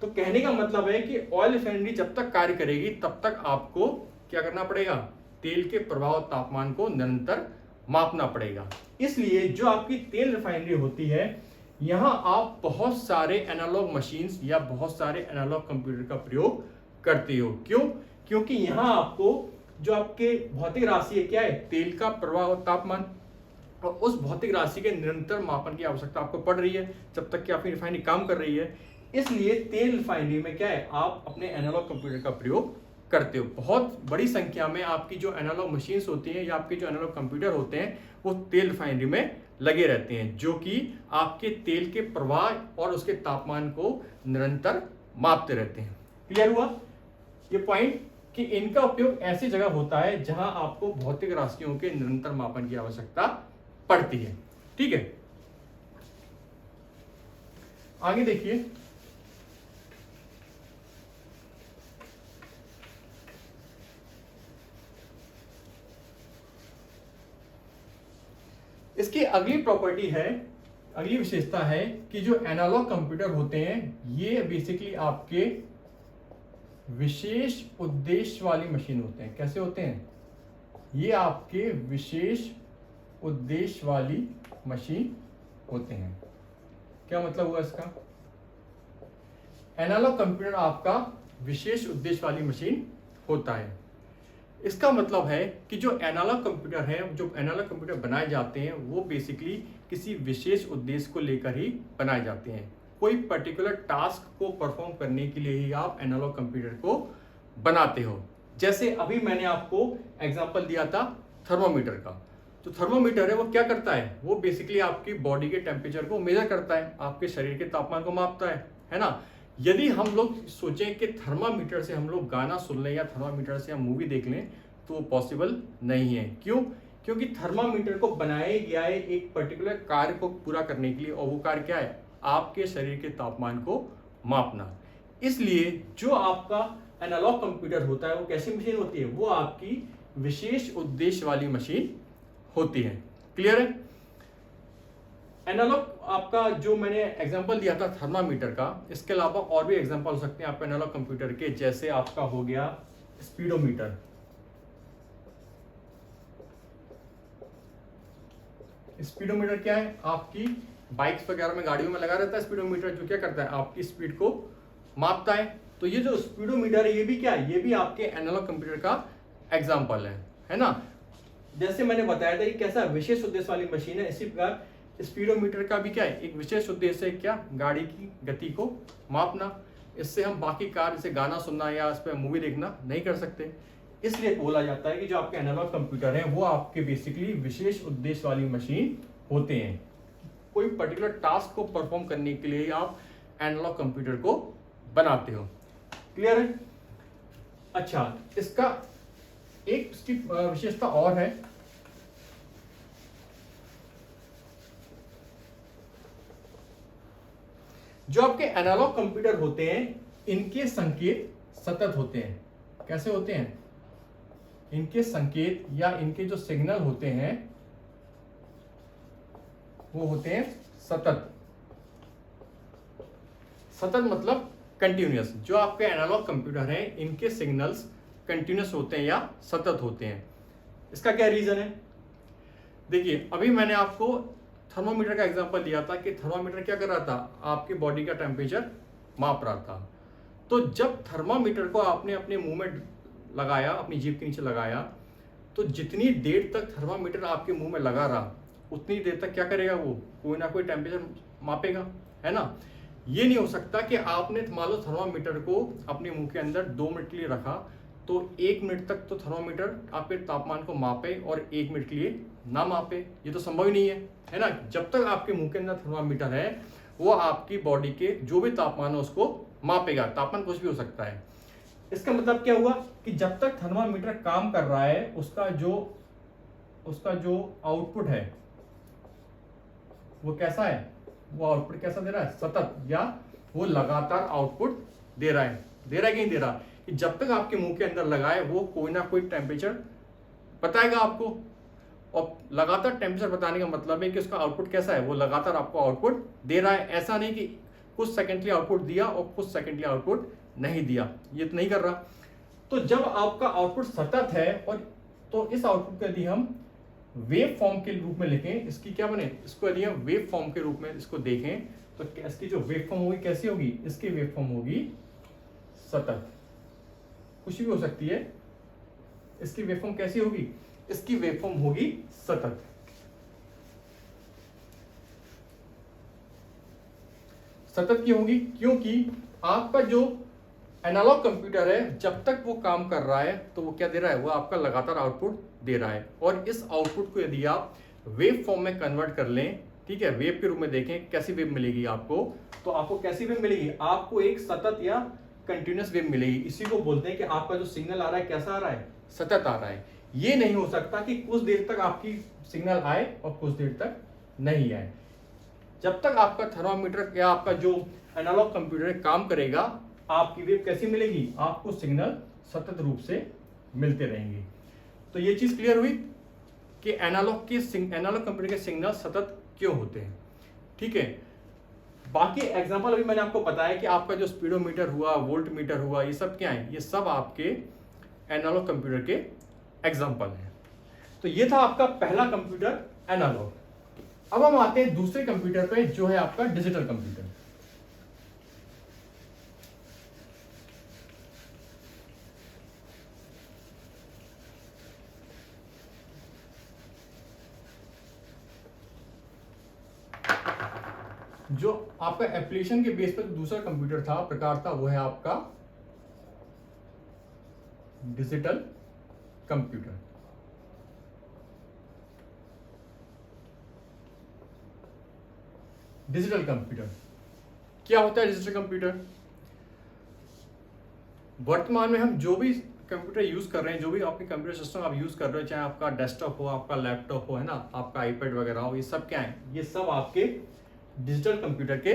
तो कहने का मतलब है कि ऑयल रिफाइनरी जब तक कार्य करेगी तब तक आपको क्या करना पड़ेगा, तेल के प्रवाह और तापमान को निरंतर मापना पड़ेगा। इसलिए जो आपकी तेल रिफाइनरी होती है यहां आप बहुत सारे एनालॉग मशीन्स या बहुत सारे एनालॉग कंप्यूटर का प्रयोग करते हो। क्यों? क्योंकि यहां आपको जो आपके भौतिक राशि है क्या है, तेल का प्रवाह और तापमान, और उस भौतिक राशि के निरंतर मापन की आवश्यकता आपको पड़ रही है जब तक कि आपकी रिफाइनरी काम कर रही है। इसलिए तेल रिफाइनरी में क्या है, आप अपने एनालॉग कंप्यूटर का प्रयोग करते हो। बहुत बड़ी संख्या में आपकी जो एनालॉग मशीन्स होती हैं या आपके जो एनालॉग कंप्यूटर होते हैं वो तेल रिफाइनरी में लगे रहते हैं, जो कि आपके तेल के प्रवाह और उसके तापमान को निरंतर मापते रहते हैं। क्लियर हुआ ये पॉइंट कि इनका उपयोग ऐसी जगह होता है जहां आपको भौतिक राशियों के निरंतर मापन की आवश्यकता पड़ती है। ठीक है, आगे देखिए। इसकी अगली प्रॉपर्टी है, अगली विशेषता है कि जो एनालॉग कंप्यूटर होते हैं ये बेसिकली आपके विशेष उद्देश्य वाली मशीन होते हैं। कैसे होते हैं? ये आपके विशेष उद्देश्य वाली मशीन होते हैं। क्या मतलब हुआ इसका? एनालॉग कंप्यूटर आपका विशेष उद्देश्य वाली मशीन होता है। इसका मतलब है कि जो एनालॉग कंप्यूटर है, जो एनालॉग कंप्यूटर बनाए जाते हैं वो बेसिकली किसी विशेष उद्देश्य को लेकर ही बनाए जाते हैं। कोई पर्टिकुलर टास्क को परफॉर्म करने के लिए ही आप एनालॉग कंप्यूटर को बनाते हो। जैसे अभी मैंने आपको एग्जांपल दिया था थर्मोमीटर का। जो थर्मोमीटर है वो क्या करता है, वो बेसिकली आपकी बॉडी के टेम्परेचर को मेजर करता है, आपके शरीर के तापमान को मापता है ना। यदि हम लोग सोचें कि थर्मामीटर से हम लोग गाना सुन लें या थर्मामीटर से हम मूवी देख लें तो वो पॉसिबल नहीं है। क्यों? क्योंकि थर्मामीटर को बनाया गया है एक पर्टिकुलर कार्य को पूरा करने के लिए, और वो कार्य क्या है, आपके शरीर के तापमान को मापना। इसलिए जो आपका एनालॉग कंप्यूटर होता है वो कैसी मशीन होती है, वो आपकी विशेष उद्देश्य वाली मशीन होती है। क्लियर है? एनालॉग आपका जो मैंने एग्जांपल दिया था थर्मामीटर का, इसके अलावा और भी एग्जांपल हो सकते हैं आपके एनालॉग कंप्यूटर के। जैसे आपका हो गया स्पीडोमीटर। स्पीडोमीटर क्या है, आपकी बाइक्स वगैरह में, गाड़ियों में लगा रहता है स्पीडोमीटर, जो क्या करता है, आपकी स्पीड को मापता है। तो ये जो स्पीडोमीटर है ये भी क्या है, ये भी आपके एनालॉग कंप्यूटर का एग्जाम्पल है ना। जैसे मैंने बताया था ये कैसा विशेष उद्देश्य वाली मशीन है, इसी प्रकार स्पीडोमीटर का भी क्या है, एक विशेष उद्देश्य है, क्या, गाड़ी की गति को मापना। इससे हम बाकी कार्य जैसे गाना सुनना या इस पर मूवी देखना नहीं कर सकते। इसलिए बोला जाता है कि जो आपके एनालॉग कंप्यूटर हैं वो आपके बेसिकली विशेष उद्देश्य वाली मशीन होते हैं। कोई पर्टिकुलर टास्क को परफॉर्म करने के लिए आप एनालॉग कंप्यूटर को बनाते हो। क्लियर है? अच्छा, इसका एक इसकी विशेषता और है। जो आपके एनालॉग कंप्यूटर होते हैं इनके संकेत सतत होते हैं। कैसे होते हैं? इनके संकेत या इनके जो सिग्नल होते हैं वो होते हैं सतत। सतत मतलब कंटिन्यूअस। जो आपके एनालॉग कंप्यूटर हैं इनके सिग्नल्स कंटिन्यूअस होते हैं या सतत होते हैं। इसका क्या रीजन है? देखिए, अभी मैंने आपको थर्मोमीटर का एग्जांपल दिया था कि थर्मोमीटर क्या कर रहा था, आपके बॉडी का टेम्परेचर माप रहा था। तो जब थर्मामीटर को आपने अपने मुंह में लगाया, अपनी जीभ के नीचे लगाया, तो जितनी देर तक थर्मामीटर आपके मुंह में लगा रहा उतनी देर तक क्या करेगा, वो कोई ना कोई टेम्परेचर मापेगा, है ना। ये नहीं हो सकता कि आपने मान लो थर्मामीटर को अपने मुंह के अंदर 2 मिनट के लिए रखा तो 1 मिनट तक तो थर्मामीटर आपके तापमान को मापे और 1 मिनट के लिए ना मापे, ये तो संभव ही नहीं है ना। जब तक आपके मुंह के अंदर थर्मामीटर है वो आपकी बॉडी के जो भी तापमान है उसको मापेगा। तापमान कुछ भी हो सकता है। इसका मतलब क्या हुआ कि जब तक थर्मामीटर काम कर रहा है उसका जो आउटपुट है वो कैसा है, वो आउटपुट कैसा दे रहा है, सतत, या वो लगातार आउटपुट दे रहा है कि नहीं दे रहा, कि जब तक आपके मुंह के अंदर लगाए वो कोई ना कोई टेम्परेचर बताएगा आपको। और लगातार टेम्परेचर बताने का मतलब है कि उसका आउटपुट कैसा है, वो लगातार आपको आउटपुट दे रहा है। ऐसा नहीं कि कुछ सेकंड के लिए आउटपुट दिया और कुछ सेकंड के लिए आउटपुट नहीं दिया, ये तो नहीं कर रहा। तो जब आपका आउटपुट सतत है और तो इस आउटपुट को यदि हम वेव फॉर्म के रूप में लिखें, इसकी क्या बने, इसको यदि हम वेव फॉर्म के रूप में इसको देखें तो इसकी जो वेव फॉर्म होगी कैसी होगी, इसकी वेव फॉर्म होगी सतत, कुछ भी हो सकती है। इसकी वेव फॉर्म कैसी होगी, इसकी वेव फॉर्म होगी सतत। सतत की होगी क्योंकि आपका जो एनालॉग कंप्यूटर है जब तक वो काम कर रहा है तो वो क्या दे रहा है, वो आपका लगातार आउटपुट दे रहा है। और इस आउटपुट को यदि आप वेव फॉर्म में कन्वर्ट कर लें, ठीक है, वेव के रूप में देखें कैसी वेव मिलेगी आपको, तो आपको कैसी वेव मिलेगी, आपको एक सतत या कंटिन्यूअस वेव मिलेगी। इसी को बोलते हैं कि आपका जो सिग्नल आ रहा है कैसा आ रहा है, सतत आ रहा है। ये नहीं हो सकता कि कुछ देर तक आपकी सिग्नल आए और कुछ देर तक नहीं आए। जब तक आपका थर्मामीटर या आपका जो एनालॉग कंप्यूटर काम करेगा आपकी वेव कैसी मिलेगी, आपको सिग्नल सतत रूप से मिलते रहेंगे। तो ये चीज क्लियर हुई कि एनालॉग कंप्यूटर के सिग्नल सतत क्यों होते हैं। ठीक है, बाकी एग्जांपल अभी मैंने आपको बताया कि आपका जो स्पीडोमीटर हुआ, वोल्ट मीटर हुआ, ये सब क्या है, ये सब आपके एनालॉग कंप्यूटर के एग्जांपल हैं। तो ये था आपका पहला कंप्यूटर एनालॉग। अब हम आते हैं दूसरे कंप्यूटर पे जो है आपका डिजिटल कंप्यूटर। जो आपका एप्लीकेशन के बेस पर दूसरा कंप्यूटर था, प्रकार था, वो है आपका डिजिटल कंप्यूटर। डिजिटल कंप्यूटर क्या होता है? डिजिटल कंप्यूटर, वर्तमान में हम जो भी कंप्यूटर यूज कर रहे हैं, जो भी आपके कंप्यूटर सिस्टम आप यूज कर रहे हो, चाहे आपका डेस्कटॉप हो, आपका लैपटॉप हो, है ना, आपका आईपैड वगैरह हो, ये सब क्या है, ये सब आपके डिजिटल कंप्यूटर के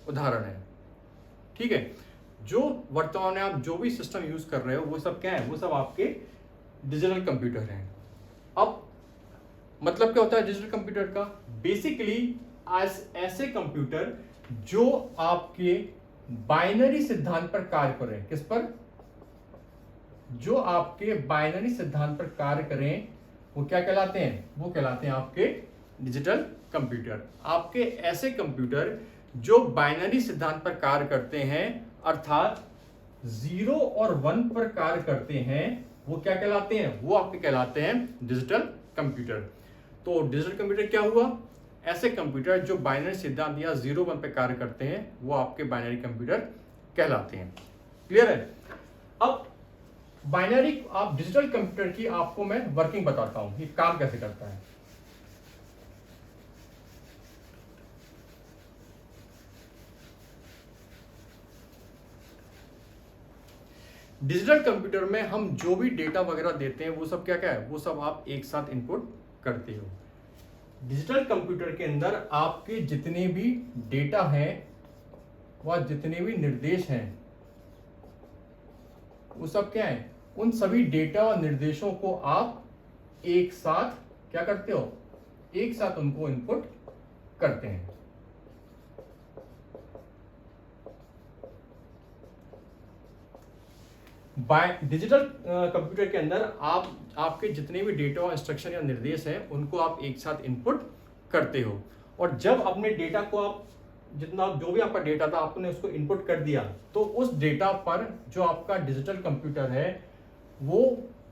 उदाहरण है। ठीक है, जो वर्तमान में आप जो भी सिस्टम यूज कर रहे हो वो सब क्या है, वो सब आपके डिजिटल कंप्यूटर हैं। अब मतलब क्या होता है डिजिटल कंप्यूटर का? बेसिकली ऐसे कंप्यूटर जो आपके बाइनरी सिद्धांत पर कार्य करें। किस पर? जो आपके बाइनरी सिद्धांत पर कार्य करें वो क्या कहलाते हैं? वो कहलाते हैं आपके डिजिटल कंप्यूटर। आपके ऐसे कंप्यूटर जो बाइनरी सिद्धांत पर कार्य करते हैं, अर्थात 0 और 1 पर कार्य करते हैं, वो क्या कहलाते हैं? वो आपके कहलाते हैं डिजिटल कंप्यूटर। तो डिजिटल कंप्यूटर क्या हुआ? ऐसे कंप्यूटर जो बाइनरी सिद्धांत या 0-1 पर कार्य करते हैं वो आपके बाइनरी कंप्यूटर कहलाते हैं। क्लियर है? अब बाइनरी आप डिजिटल कंप्यूटर की आपको मैं वर्किंग बताता हूं, ये काम कैसे करता है। डिजिटल कंप्यूटर में हम जो भी डेटा वगैरह देते हैं वो सब क्या क्या है, वो सब आप एक साथ इनपुट करते हो। डिजिटल कंप्यूटर के अंदर आपके जितने भी डेटा हैं व जितने भी निर्देश हैं वो सब क्या है, उन सभी डेटा और निर्देशों को आप एक साथ क्या करते हो, एक साथ उनको इनपुट करते हैं। डिजिटल कंप्यूटर के अंदर आपके जितने भी डेटा और इंस्ट्रक्शन या निर्देश हैं उनको आप एक साथ इनपुट करते हो। और जब अपने डेटा को आप जितना जो भी आपका डेटा था आपने उसको इनपुट कर दिया, तो उस डेटा पर जो आपका डिजिटल कंप्यूटर है वो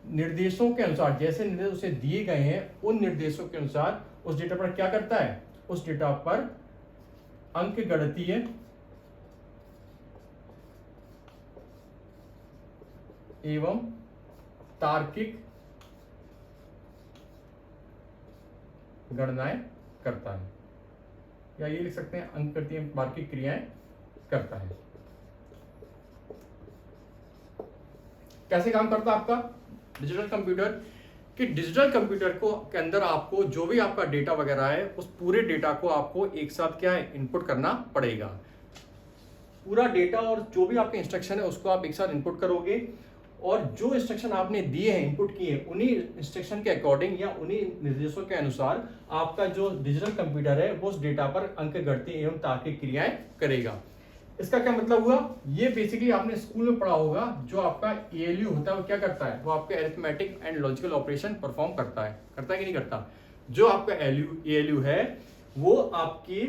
निर्देशों के अनुसार, जैसे निर्देश उसे दिए गए हैं उन निर्देशों के अनुसार उस डेटा पर क्या करता है, उस डेटा पर अंक गणितीय एवं तार्किक गणनाएं करता है, या ये लिख सकते हैं अंक गणितीय तार्किक क्रियाएं करता है। कैसे काम करता है आपका डिजिटल कंप्यूटर? कि डिजिटल कंप्यूटर को के अंदर आपको जो भी आपका डेटा वगैरह है उस पूरे डेटा को आपको एक साथ क्या है, इनपुट करना पड़ेगा। पूरा डेटा और जो भी आपके इंस्ट्रक्शन है उसको आप एक साथ इनपुट करोगे, और जो इंस्ट्रक्शन आपने दिए हैं, इनपुट किए, उन्हीं इंस्ट्रक्शन के अकॉर्डिंग या उन्हीं निर्देशों के अनुसार आपका जो डिजिटल कंप्यूटर है वो उस डेटा पर अंक गणितीय एवं तार्किक क्रियाएं करेगा। इसका क्या मतलब हुआ? ये बेसिकली आपने स्कूल में पढ़ा होगा, जो आपका एएलयू होता है वो क्या करता है, वो आपके arithmetic and logical operation perform करता है कि नहीं करता? जो आपका एएलयू है वो आपकी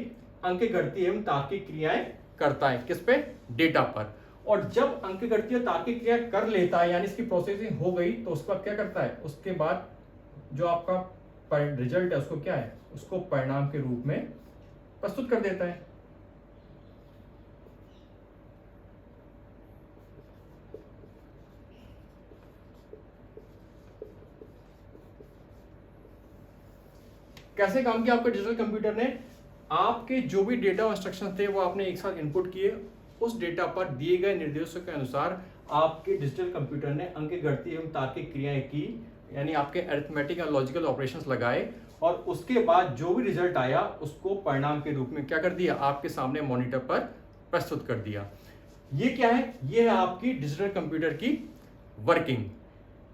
अंक गणितीय एवं तार्किक क्रियाएं करता है, किस पे? डेटा पर। और जब अंक गणितीय तार्किक क्रिया कर लेता है, यानी इसकी प्रोसेसिंग हो गई, तो उसके बाद क्या करता है, उसके बाद जो आपका रिजल्ट है उसको क्या है, उसको परिणाम के रूप में प्रस्तुत कर देता है। कैसे काम किया आपके डिजिटल कंप्यूटर ने? आपके जो भी डेटा और इंस्ट्रक्शन थे वो आपने एक साथ इनपुट किए, उस डेटा पर दिए गए निर्देशों के अनुसार आपके डिजिटल कंप्यूटर ने अंक गणितीय एवं तार्किक क्रियाएं की, यानी आपके अरिथमेटिक और लॉजिकल ऑपरेशंस लगाए, और उसके बाद जो भी रिजल्ट आया उसको परिणाम के रूप में क्या कर दिया, आपके सामने मॉनिटर पर प्रस्तुत कर दिया। ये क्या है? ये है आपकी डिजिटल कंप्यूटर की वर्किंग।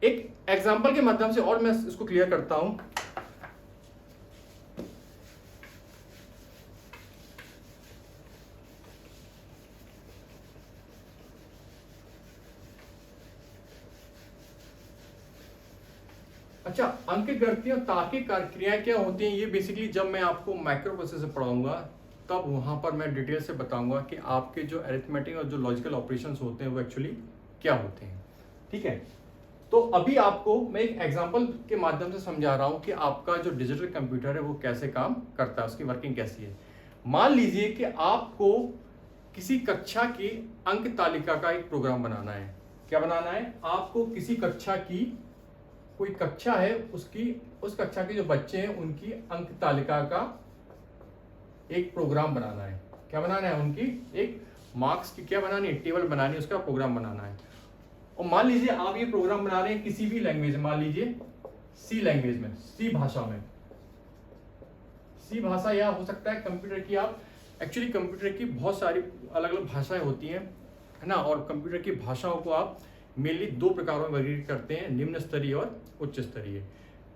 एक एग्जाम्पल के माध्यम से और मैं इसको क्लियर करता हूं। अच्छा, अंक गणितीय और तार्किक क्रियाएं क्या होती हैं? ये बेसिकली जब मैं आपको माइक्रो प्रोसेसर पढ़ाऊंगा तब वहां पर मैं डिटेल से बताऊंगा कि आपके जो अरिथमेटिक और जो लॉजिकल ऑपरेशंस होते हैं वो एक्चुअली क्या होते हैं। ठीक है, तो अभी आपको मैं एक एग्जांपल के माध्यम से समझा रहा हूं कि आपका जो डिजिटल कंप्यूटर है वो कैसे काम करता है, उसकी वर्किंग कैसी है। मान लीजिए कि आपको किसी कक्षा की अंक तालिका का एक प्रोग्राम बनाना है। क्या बनाना है? आपको किसी कक्षा की, कोई कक्षा है, उस कक्षा के जो बच्चे हैं उनकी अंक तालिका का एक प्रोग्राम बनाना है। क्या बनाना है? उनकी एक मार्क्स की क्या बनानी है, टेबल बनानी है, उसका प्रोग्राम बनाना है। और मान लीजिए आप ये प्रोग्राम बना रहे हैं किसी भी लैंग्वेज में, मान लीजिए सी लैंग्वेज में, सी भाषा में। सी भाषा या हो सकता है कंप्यूटर की, आप एक्चुअली कंप्यूटर की बहुत सारी अलग अलग भाषाएं होती हैं, है ना, और कंप्यूटर की भाषाओं को आप मेनली दो प्रकारों में वर्गीकृत करते हैं, निम्न स्तरीय और उच्च स्तरीय।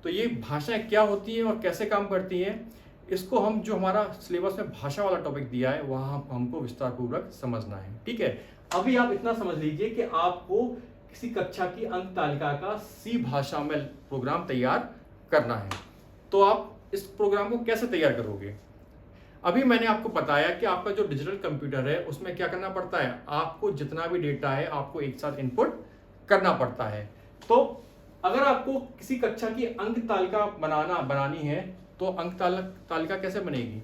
तो ये भाषाएं क्या होती हैं और कैसे काम करती हैं, इसको हम जो हमारा सिलेबस में भाषा वाला टॉपिक दिया है वहाँ हमको विस्तार पूर्वक समझना है। ठीक है, अभी आप इतना समझ लीजिए कि आपको किसी कक्षा की अंक तालिका का सी भाषा में प्रोग्राम तैयार करना है। तो आप इस प्रोग्राम को कैसे तैयार करोगे? अभी मैंने आपको बताया कि आपका जो डिजिटल कंप्यूटर है उसमें क्या करना पड़ता है, आपको जितना भी डेटा है आपको एक साथ इनपुट करना पड़ता है। तो अगर आपको किसी कक्षा की अंक तालिका बनानी है तो अंक तालिका कैसे बनेगी?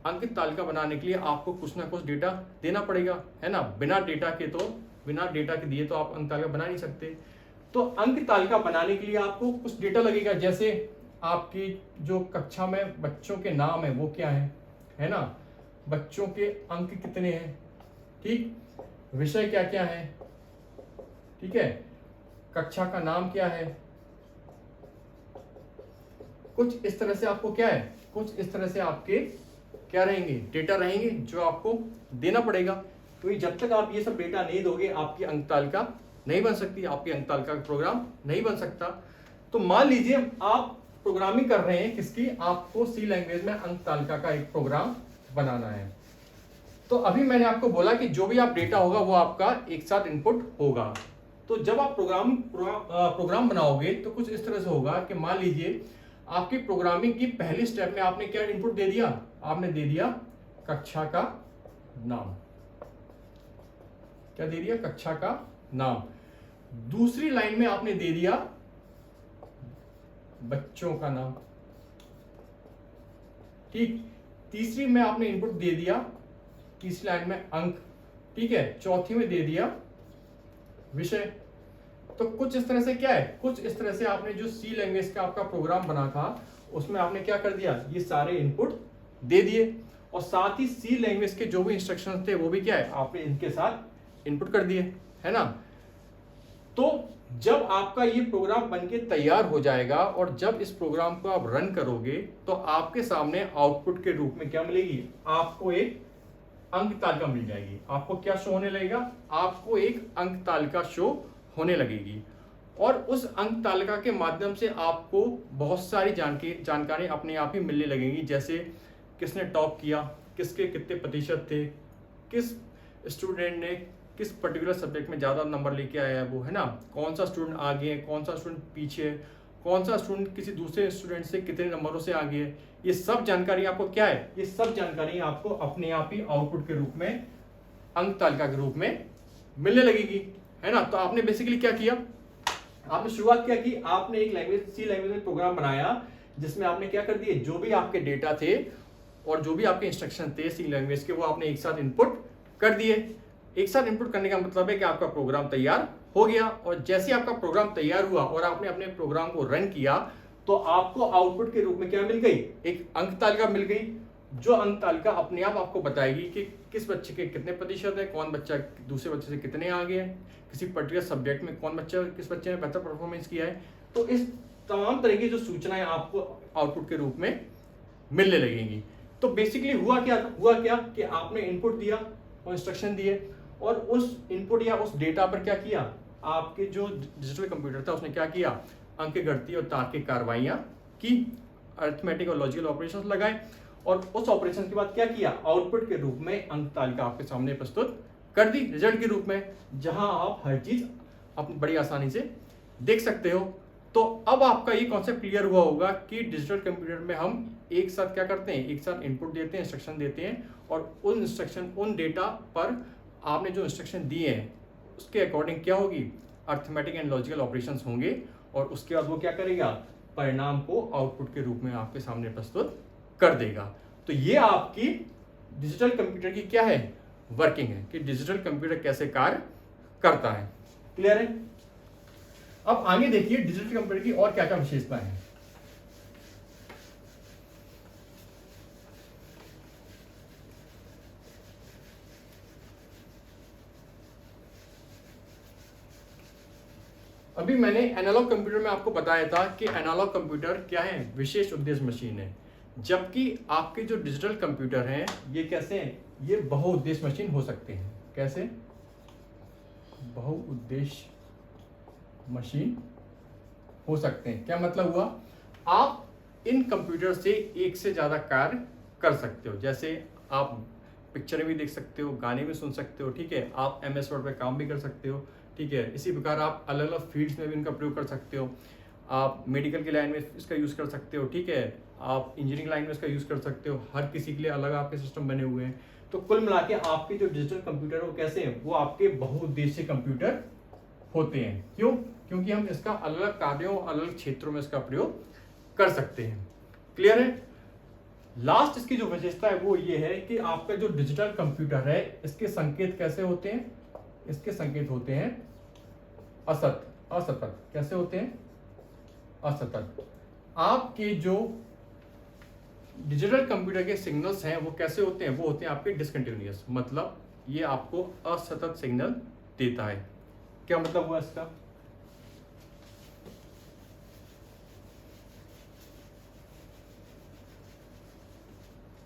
अंक तालिका बनाने के लिए आपको कुछ ना कुछ डेटा देना पड़ेगा, है ना। बिना डेटा के दिए तो आप अंक तालिका बना नहीं सकते। तो अंक तालिका बनाने के लिए आपको कुछ डेटा लगेगा, जैसे आपकी जो कक्षा में बच्चों के नाम है वो क्या है ना, बच्चों के अंक कितने हैं, ठीक, विषय क्या क्या है, ठीक है, कक्षा का नाम क्या है, कुछ इस तरह से आपको क्या है, कुछ इस तरह से आपके क्या रहेंगे, डेटा रहेंगे जो आपको देना पड़ेगा। तो जब तक आप ये सब डेटा नहीं दोगे आपकी अंक तालिका नहीं बन सकती, आपकी अंक तालिका का प्रोग्राम नहीं बन सकता। तो मान लीजिए आप प्रोग्रामिंग कर रहे हैं किसकी, आपको सी लैंग्वेज में अंक तालिका का एक प्रोग्राम बनाना है। तो अभी मैंने आपको बोला कि जो भी आप डेटा होगा वो आपका एक साथ इनपुट होगा। तो जब आप प्रोग्राम बनाओगे तो कुछ इस तरह से होगा कि मान लीजिए आपकी प्रोग्रामिंग की पहली स्टेप में आपने क्या इनपुट दे दिया, आपने दे दिया कक्षा का नाम, क्या दे दिया, कक्षा का नाम। दूसरी लाइन में आपने दे दिया बच्चों का नाम, ठीक। तीसरी में आपने इनपुट दे दिया, तीसरी लाइन में अंक, ठीक है। चौथी में दे दिया विषय। तो कुछ इस तरह से क्या है, कुछ इस तरह से आपने जो सी लैंग्वेज का आपका प्रोग्राम बना था उसमें आपने क्या कर दिया, ये सारे इनपुट दे दिए, और साथ ही सी लैंग्वेज के जो भी इंस्ट्रक्शंस थे वो भी क्या है, आपने इनके साथ इनपुट कर दिए, है ना। तो जब आपका ये प्रोग्राम बनके तैयार हो जाएगा और जब इस प्रोग्राम को आप रन करोगे तो आपके सामने आउटपुट के रूप में क्या मिलेगी, आपको एक अंक तालिका मिल जाएगी। आपको क्या शो होने लगेगा, आपको एक अंक तालिका शो होने लगेगी, और उस अंक तालिका के माध्यम से आपको बहुत सारी जानकारी अपने आप ही मिलने लगेंगी, जैसे किसने टॉप किया, किसके कितने प्रतिशत थे, किस स्टूडेंट ने किस पर्टिकुलर सब्जेक्ट में ज़्यादा नंबर लेके आया है वो, है ना, कौन सा स्टूडेंट आगे है, कौन सा स्टूडेंट पीछे है, कौन सा स्टूडेंट किसी दूसरे स्टूडेंट से कितने नंबरों से आगे है। ये सब जानकारी आपको क्या है, ये सब जानकारी आपको अपने आप ही आउटपुट के रूप में, अंक तालिका के रूप में मिलने लगेगी, है ना। तो आपने बेसिकली क्या किया, आपने शुरुआत क्या की, आपने एक लैंग्वेज, सी लैंग्वेज में प्रोग्राम बनाया जिसमें आपने क्या कर दिए, जो भी आपके डेटा थे और जो भी आपके इंस्ट्रक्शन थे सी लैंग्वेज के, वो आपने एक साथ इनपुट कर दिए। एक साथ इनपुट करने का मतलब है कि आपका प्रोग्राम तैयार हो गया, और जैसे आपका प्रोग्राम तैयार हुआ और आपने अपने प्रोग्राम को रन किया तो आपको आउटपुट के रूप में क्या मिल गई, एक अंक तालिका मिल गई, जो अंक तालिका अपने आप आपको बताएगी कि किस बच्चे के कितने प्रतिशत है, कौन बच्चा दूसरे बच्चे से कितने आगे है, किसी पर्टिकुलर सब्जेक्ट में कौन बच्चा, किस बच्चे ने बेहतर परफॉर्मेंस किया है। तो इस तमाम तरह की जो सूचनाएं आपको आउटपुट के रूप में मिलने लगेंगी। तो बेसिकली हुआ क्या कि आपने इनपुट दिया और इंस्ट्रक्शन दिए, और उस इनपुट या उस डेटा पर क्या किया, आपके जो डिजिटल कंप्यूटर था उसने क्या किया, अंक गणितीय और तार्किक कार्रवाइयां की, अरिथमेटिक और लॉजिकल ऑपरेशंस लगाए, और उस ऑपरेशन के बाद क्या किया, आउटपुट के रूप में अंक तालिका आपके सामने प्रस्तुत कर दी रिजल्ट के रूप में, जहां आप हर चीज अपनी बड़ी आसानी से देख सकते हो। तो अब आपका ये कॉन्सेप्ट क्लियर हुआ होगा कि डिजिटल कंप्यूटर में हम एक साथ क्या करते हैं, एक साथ इनपुट देते हैं, इंस्ट्रक्शन देते हैं, और उन इंस्ट्रक्शन, उन डेटा पर आपने जो इंस्ट्रक्शन दिए हैं उसके अकॉर्डिंग क्या होगी, अरिथमेटिक एंड लॉजिकल ऑपरेशंस होंगे, और उसके बाद वो क्या करेगा, परिणाम को आउटपुट के रूप में आपके सामने प्रस्तुत कर देगा। तो ये आपकी डिजिटल कंप्यूटर की क्या है, वर्किंग है, कि डिजिटल कंप्यूटर कैसे कार्य करता है। क्लियर है। अब आगे देखिए डिजिटल कंप्यूटर की और क्या क्या विशेषताएं हैं। अभी मैंने एनालॉग कंप्यूटर में आपको बताया था कि एनालॉग कंप्यूटर क्या है, विशेष उद्देश्य मशीन है, जबकि आपके जो डिजिटल कंप्यूटर हैं ये कैसे हैं, ये बहुउद्देश्य मशीन हो सकते हैं। कैसे, बहुउद्देश्य मशीन हो सकते हैं। क्या मतलब हुआ, आप इन कंप्यूटर से एक से ज्यादा कार्य कर सकते हो, जैसे आप पिक्चरें भी देख सकते हो, गाने भी सुन सकते हो, ठीक है, आप MS वर्ड पे काम भी कर सकते हो, ठीक है। इसी प्रकार आप अलग अलग फील्ड्स में भी इनका प्रयोग कर सकते हो, आप मेडिकल की लाइन में इसका यूज़ कर सकते हो, ठीक है, आप इंजीनियरिंग लाइन में इसका यूज़ कर सकते हो, हर किसी के लिए अलग आपके सिस्टम बने हुए हैं। तो कुल मिला के आपके जो डिजिटल कंप्यूटर वो कैसे हैं, वो आपके बहुउद्देशीय कंप्यूटर होते हैं। क्यों, क्योंकि हम इसका अलग अलग कार्यों, अलग अलग क्षेत्रों में इसका प्रयोग कर सकते हैं। क्लियर है। लास्ट इसकी जो विशेषता है वो ये है कि आपका जो डिजिटल कंप्यूटर है इसके संकेत कैसे होते हैं, इसके संकेत होते हैं असतत। कैसे होते हैं, असतत। आपके जो डिजिटल कंप्यूटर के सिग्नल्स हैं वो कैसे होते हैं, वो होते हैं आपके डिसकंटिन्यूअस, मतलब ये आपको असतत सिग्नल देता है। क्या मतलब हुआ इसका,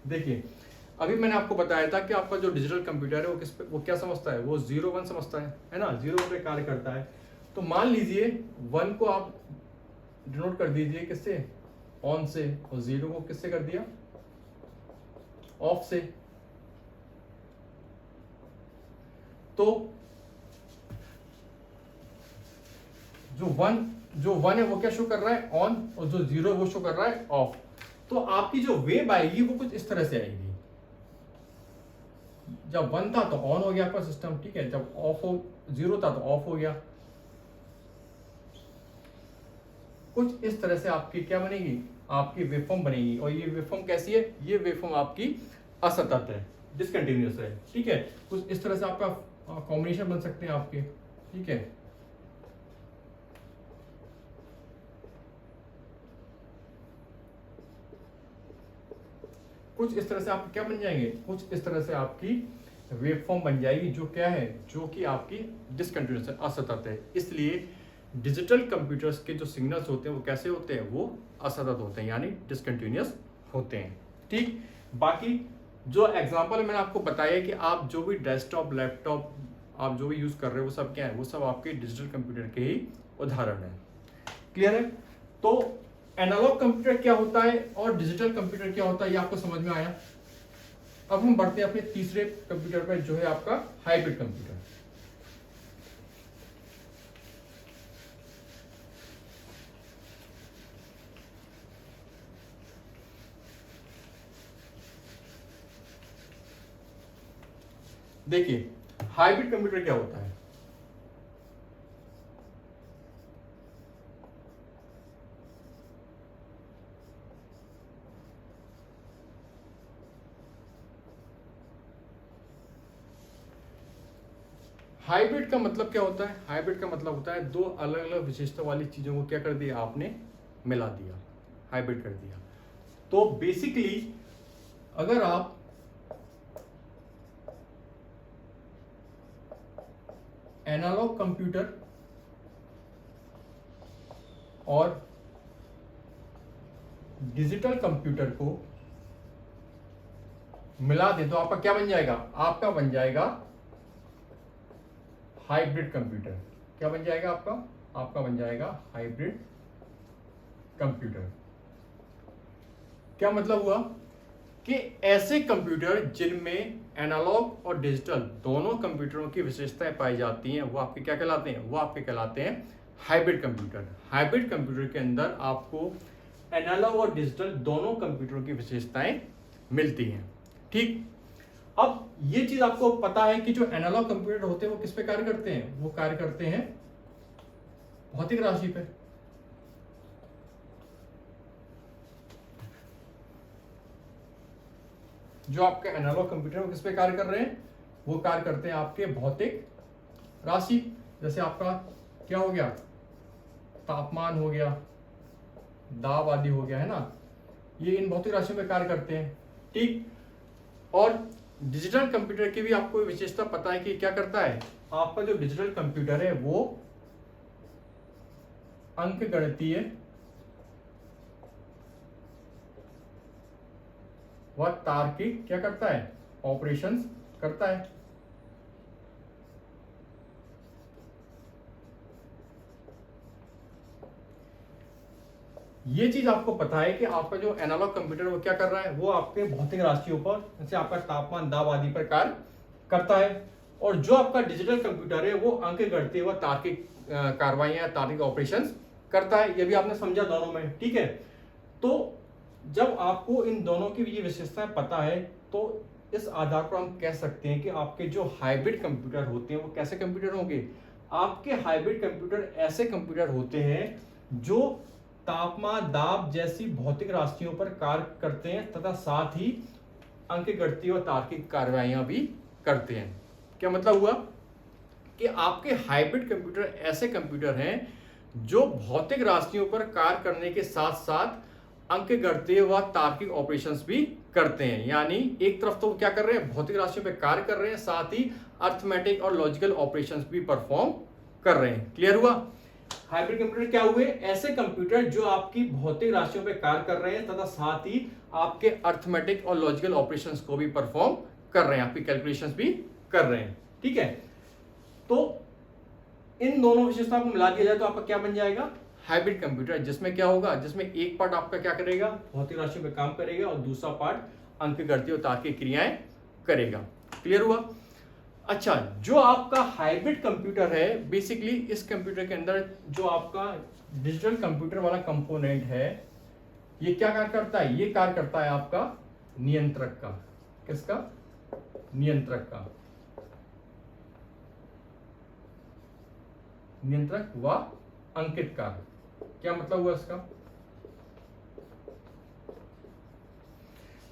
देखिए अभी मैंने आपको बताया था कि आपका जो डिजिटल कंप्यूटर है वो क्या समझता है, वो 0-1 समझता है ना, 0 पे कार्य करता है। तो मान लीजिए 1 को आप डिनोट कर दीजिए किससे, ऑन से, और 0 को किससे कर दिया, ऑफ से। तो जो वन है वो क्या शो कर रहा है, ऑन, और जो 0 है वो शो कर रहा है ऑफ। तो आपकी जो वेव आएगी वो कुछ इस तरह से आएगी, जब 1 था तो ऑन हो गया आपका सिस्टम, ठीक है, जब 0 था तो ऑफ हो गया। कुछ इस तरह से आपकी क्या बनेगी, आपकी वेवफॉर्म बनेगी। और ये वेवफॉर्म कैसी है, ये वेवफॉर्म आपकी असतत है, डिसकंटिन्यूअस है, ठीक है। कुछ इस तरह से आपका कॉम्बिनेशन बन सकते हैं आपके, ठीक है। कुछ इस तरह से आप क्या बन जाएंगे, कुछ इस तरह से आपकी वेवफॉर्म बन जाएगी, जो क्या है, जो कि आपकी डिसकंटिन्यूअस है, असतत है। इसलिए डिजिटल कंप्यूटर्स के जो सिग्नल्स होते हैं वो कैसे होते हैं, वो असतत होते हैं, यानी डिसकंटिन्यूअस होते हैं, ठीक। बाकी जो एग्जांपल मैंने आपको बताया कि आप जो भी डेस्कटॉप, लैपटॉप आप जो भी यूज कर रहे हो वो सब क्या है, वो सब आपके डिजिटल कंप्यूटर के ही उदाहरण है। क्लियर है? तो एनालॉग कंप्यूटर क्या होता है और डिजिटल कंप्यूटर क्या होता है, ये आपको समझ में आया। अब हम बढ़ते हैं अपने तीसरे कंप्यूटर पर, जो है आपका हाइब्रिड कंप्यूटर। देखिए हाइब्रिड कंप्यूटर क्या होता है। हाइब्रिड का मतलब क्या होता है, हाइब्रिड का मतलब होता है दो अलग अलग विशेषता वाली चीजों को क्या कर दिया आपने, मिला दिया, हाइब्रिड कर दिया। तो बेसिकली अगर आप एनालॉग कंप्यूटर और डिजिटल कंप्यूटर को मिला दें तो आपका क्या बन जाएगा, आपका बन जाएगा हाइब्रिड कंप्यूटर। क्या बन जाएगा आपका, आपका बन जाएगा हाइब्रिड कंप्यूटर। क्या मतलब हुआ कि ऐसे कंप्यूटर जिनमें एनालॉग और डिजिटल दोनों कंप्यूटरों की विशेषताएं पाई जाती हैं, वो आपके क्या कहलाते हैं, वो आपके कहलाते हैं हाइब्रिड कंप्यूटर। हाइब्रिड कंप्यूटर के अंदर आपको एनालॉग और डिजिटल दोनों कंप्यूटरों की विशेषताएं मिलती हैं, ठीक। अब ये चीज आपको पता है कि जो एनालॉग कंप्यूटर होते हैं वो किस पे कार्य करते हैं, वो कार्य करते हैं भौतिक राशि पे। जो आपके एनालॉग कंप्यूटर वो किस पे कार्य कर रहे हैं, वो कार्य करते हैं आपके भौतिक राशि। जैसे आपका क्या हो गया, तापमान हो गया, दाब आदि हो गया, है ना, ये इन भौतिक राशियों पे कार्य करते हैं, ठीक। और डिजिटल कंप्यूटर की भी आपको विशेषता पता है कि क्या करता है, आपका जो डिजिटल कंप्यूटर है वो अंकगणितीय व तार्किक क्या करता है, ऑपरेशंस करता है। ये चीज आपको पता है कि आपका जो एनालॉग कंप्यूटर वो क्या कर रहा है, वो आपके भौतिक राशियों पर, जैसे आपका तापमान, दाब आदि पर कार्य करता है। और जो आपका डिजिटल कंप्यूटर है वो अंकगणितीय व तार्किक कार्रवाइयां, तार्किक ऑपरेशंस करता है। ये भी आपने समझा दोनों में, ठीक है। तो जब आपको इन दोनों की ये विशेषताएं पता है तो इस आधार पर हम कह सकते हैं कि आपके जो हाइब्रिड कंप्यूटर होते हैं वो कैसे कंप्यूटर होंगे। आपके हाइब्रिड कंप्यूटर ऐसे कंप्यूटर होते हैं जो तापमान, दाब जैसी भौतिक राशियों पर कार्य करते हैं तथा साथ ही अंकगणितीय और तार्किक कार्रवाइयां भी करते हैं। क्या मतलब हुआ कि आपके हाइब्रिड कंप्यूटर ऐसे कंप्यूटर हैं जो भौतिक राशियों पर कार्य करने के साथ साथ अंकगणितीय व तार्किक ऑपरेशंस भी करते हैं। यानी एक तरफ तो क्या कर रहे हैं, भौतिक राशियों पर कार्य कर रहे हैं, साथ ही अर्थमेटिक और लॉजिकल ऑपरेशंस भी परफॉर्म कर रहे हैं। क्लियर हुआ? हाइब्रिड कंप्यूटर क्या हुए, ऐसे कंप्यूटर जो आपकी भौतिक राशियों पर कार्य कर रहे हैं तथा साथ ही आपके अर्थमेटिक और लॉजिकल ऑपरेशंस को भी परफॉर्म कर रहे हैं, आपकी कैलकुलेशंस भी कर रहे हैं, ठीक है। तो इन दोनों विशेषताओं को मिला दिया जाए तो आपका क्या बन जाएगा, हाइब्रिड कंप्यूटर, जिसमें क्या होगा, जिसमें एक पार्ट आपका क्या करेगा, भौतिक राशियों पे काम करेगा और दूसरा पार्ट अंकगणितीय और तार्किक क्रियाएं करेगा। क्लियर हुआ? अच्छा, जो आपका हाइब्रिड कंप्यूटर है, बेसिकली इस कंप्यूटर के अंदर जो आपका डिजिटल कंप्यूटर वाला कंपोनेंट है, ये क्या कार्य करता है, ये कार्य करता है आपका नियंत्रक का। किसका? नियंत्रक का, नियंत्रक व अंकित कार्य। क्या मतलब हुआ इसका?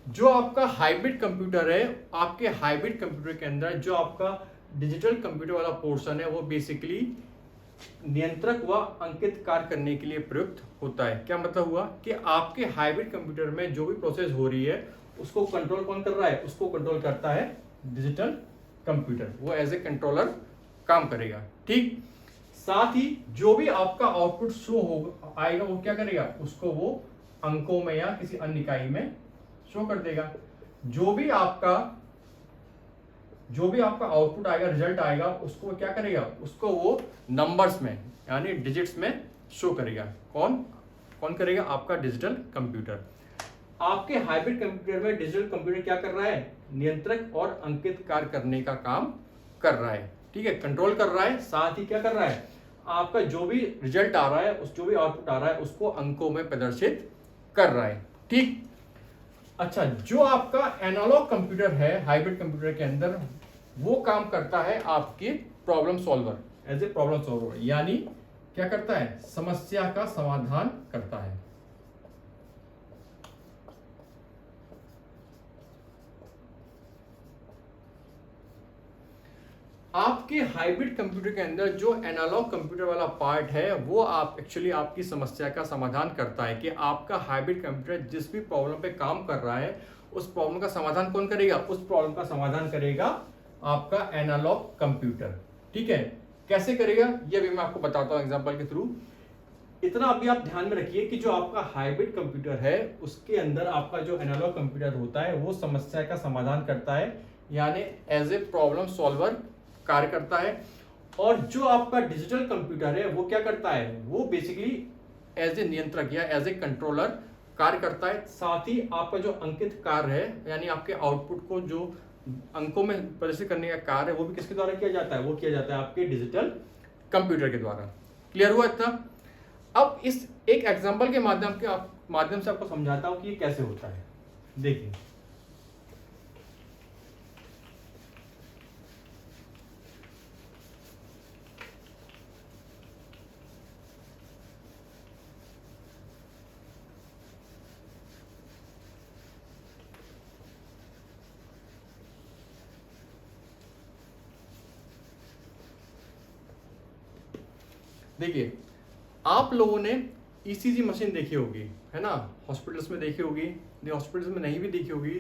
जो आपका हाइब्रिड कंप्यूटर है, आपके हाइब्रिड कंप्यूटर के अंदर जो आपका डिजिटल कंप्यूटर वाला पोर्शन है वो बेसिकली नियंत्रक व अंकित कार्य करने के लिए प्रयुक्त होता है। क्या मतलब हुआ कि आपके हाइब्रिड कंप्यूटर में जो भी प्रोसेस हो रही है उसको कंट्रोल कौन कर रहा है? उसको कंट्रोल करता है डिजिटल कंप्यूटर, वो एज ए कंट्रोलर काम करेगा। ठीक, साथ ही जो भी आपका आउटपुट शो हो आएगा वो क्या करेगा? उसको वो अंकों में या किसी अन्य इकाई में शो कर देगा। जो भी आपका आउटपुट आएगा, रिजल्ट आएगा, उसको क्या करेगा? उसको वो नंबर्स में यानी डिजिट्स में शो करेगा। कौन करेगा? आपका डिजिटल कंप्यूटर। आपके हाइब्रिड कंप्यूटर में डिजिटल कंप्यूटर क्या कर रहा है? नियंत्रक और अंकित कार्य करने का काम कर रहा है। ठीक है, कंट्रोल कर रहा है, साथ ही क्या कर रहा है? आपका जो भी रिजल्ट आ रहा है, जो भी आउटपुट आ रहा है, उसको अंकों में प्रदर्शित कर रहा है। ठीक, अच्छा, जो आपका एनालॉग कंप्यूटर है हाइब्रिड कंप्यूटर के अंदर, वो काम करता है आपके problem solver, as a problem solver, यानी क्या करता है? समस्या का समाधान करता है। आपके हाइब्रिड कंप्यूटर के अंदर जो एनालॉग कंप्यूटर वाला पार्ट है वो एक्चुअली आपकी समस्या का समाधान करता है कि आपका हाइब्रिड कंप्यूटर जिस भी प्रॉब्लम पे काम कर रहा है उस प्रॉब्लम का समाधान कौन करेगा? उस प्रॉब्लम का समाधान करेगा आपका एनालॉग कंप्यूटर। ठीक है, कैसे करेगा ये भी मैं आपको बताता हूं एग्जांपल के थ्रू। इतना अभी आप ध्यान में रखिए कि जो आपका हाइब्रिड कंप्यूटर है उसके अंदर आपका जो एनालॉग कंप्यूटर होता है वो समस्या का समाधान करता है, यानी एज ए प्रॉब्लम सॉल्वर कार्य करता है। और जो आपका डिजिटल कंप्यूटर है वो क्या करता है? वो बेसिकली एज ए नियंत्रक या एज ए कंट्रोलर कार्य करता है। साथ ही आपका जो अंकित कार्य है यानी आपके आउटपुट को जो अंकों में प्रदर्शित करने का कार्य है वो भी किसके द्वारा किया जाता है? वो किया जाता है आपके डिजिटल कंप्यूटर के द्वारा। क्लियर हुआ इतना? अब इस एक एग्जांपल के माध्यम से आपको समझाता हूं कि ये कैसे होता है। देखिए, देखिए आप लोगों ने ईसीजी मशीन देखी होगी, है ना? हॉस्पिटल्स में देखी होगी, हॉस्पिटल्स में नहीं भी देखी होगी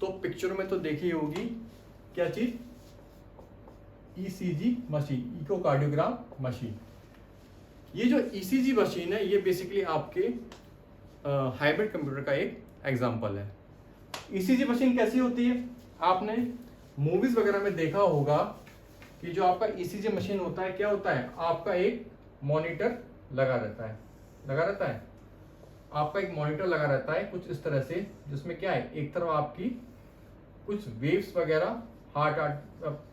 तो पिक्चर में तो देखी होगी। क्या चीज? ECG machine, echocardiogram machine. ये जो ईसीजी मशीन है ये बेसिकली आपके हाइब्रिड कंप्यूटर का एक एग्जांपल है। ईसीजी मशीन कैसी होती है? आपने मूवीज वगैरह में देखा होगा कि जो आपका ईसीजी मशीन होता है क्या होता है? आपका एक मॉनिटर लगा रहता है, आपका एक मॉनिटर लगा रहता है कुछ इस तरह से, जिसमें क्या है? एक तरफ आपकी कुछ वेव्स वगैरह हार्ट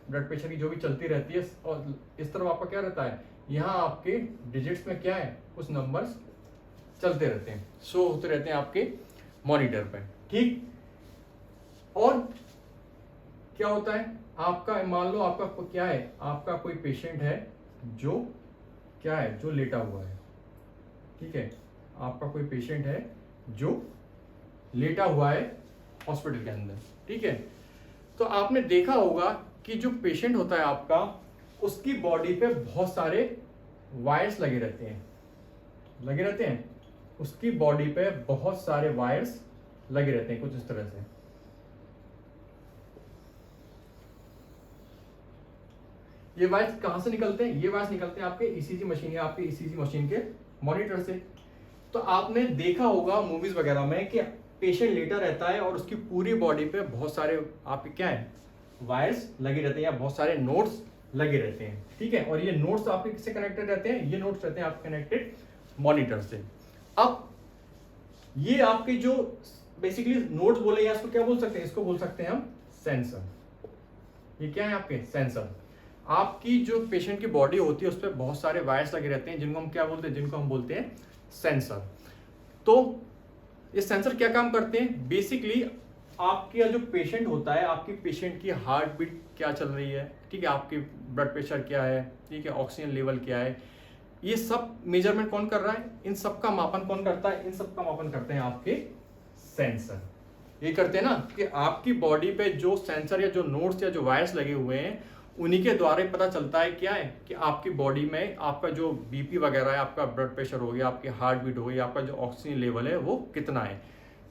ब्लड प्रेशर की जो भी चलती रहती है, और इस तरफ आपका क्या रहता है? यहाँ आपके डिजिट्स में क्या है? कुछ नंबर्स चलते रहते हैं, शो होते रहते हैं आपके मॉनिटर पे। ठीक, और क्या होता है? आपका मान लो आपका क्या है? आपका कोई पेशेंट है जो क्या है? जो लेटा हुआ है। ठीक है, आपका कोई पेशेंट है जो लेटा हुआ है हॉस्पिटल के अंदर। ठीक है, तो आपने देखा होगा कि जो पेशेंट होता है आपका, उसकी बॉडी पे बहुत सारे वायर्स लगे रहते हैं, उसकी बॉडी पे बहुत सारे वायर्स लगे रहते हैं कुछ इस तरह से। ये वायर्स कहां से निकलते हैं? ये वायर्स निकलते हैं आपके ईसीजी मशीन या आपके ईसीजी मशीन के मॉनिटर से। तो आपने देखा होगा मूवीज वगैरह में कि पेशेंट लेटा रहता है और उसकी पूरी बॉडी पे बहुत सारे आपके क्या है? वायर्स लगे रहते हैं या बहुत सारे नोड्स लगे रहते हैं। ठीक है, और ये नोड्स आपके किससे कनेक्टेड रहते हैं? ये नोड्स रहते हैं आपके कनेक्टेड मॉनिटर से। अब ये आपके जो बेसिकली नोड्स बोले या इसको क्या बोल सकते हैं? इसको बोल सकते हैं हम सेंसर। ये क्या है? आपके सेंसर। आपकी जो पेशेंट की बॉडी होती है उस पर बहुत सारे वायर्स लगे रहते हैं जिनको हम क्या बोलते हैं? जिनको हम बोलते हैं सेंसर। तो ये सेंसर क्या काम करते हैं? बेसिकली आपके जो पेशेंट होता है, आपकी पेशेंट की हार्ट बीट क्या चल रही है, ठीक है, आपकी ब्लड प्रेशर क्या है, ठीक है, ऑक्सीजन लेवल क्या है, ये सब मेजरमेंट कौन कर रहा है, इन सब का मापन कौन करता है, इन सब का मापन करते हैं आपके सेंसर। ये करते हैं ना कि आपकी बॉडी पे जो सेंसर या जो नोड्स या जो वायर्स लगे हुए हैं, उन्हीं के द्वारा पता चलता है क्या है कि आपकी बॉडी में आपका जो बीपी वगैरह है, आपका ब्लड प्रेशर हो गया, आपकी हार्ट बीट हो गई, आपका जो ऑक्सीजन लेवल है वो कितना है।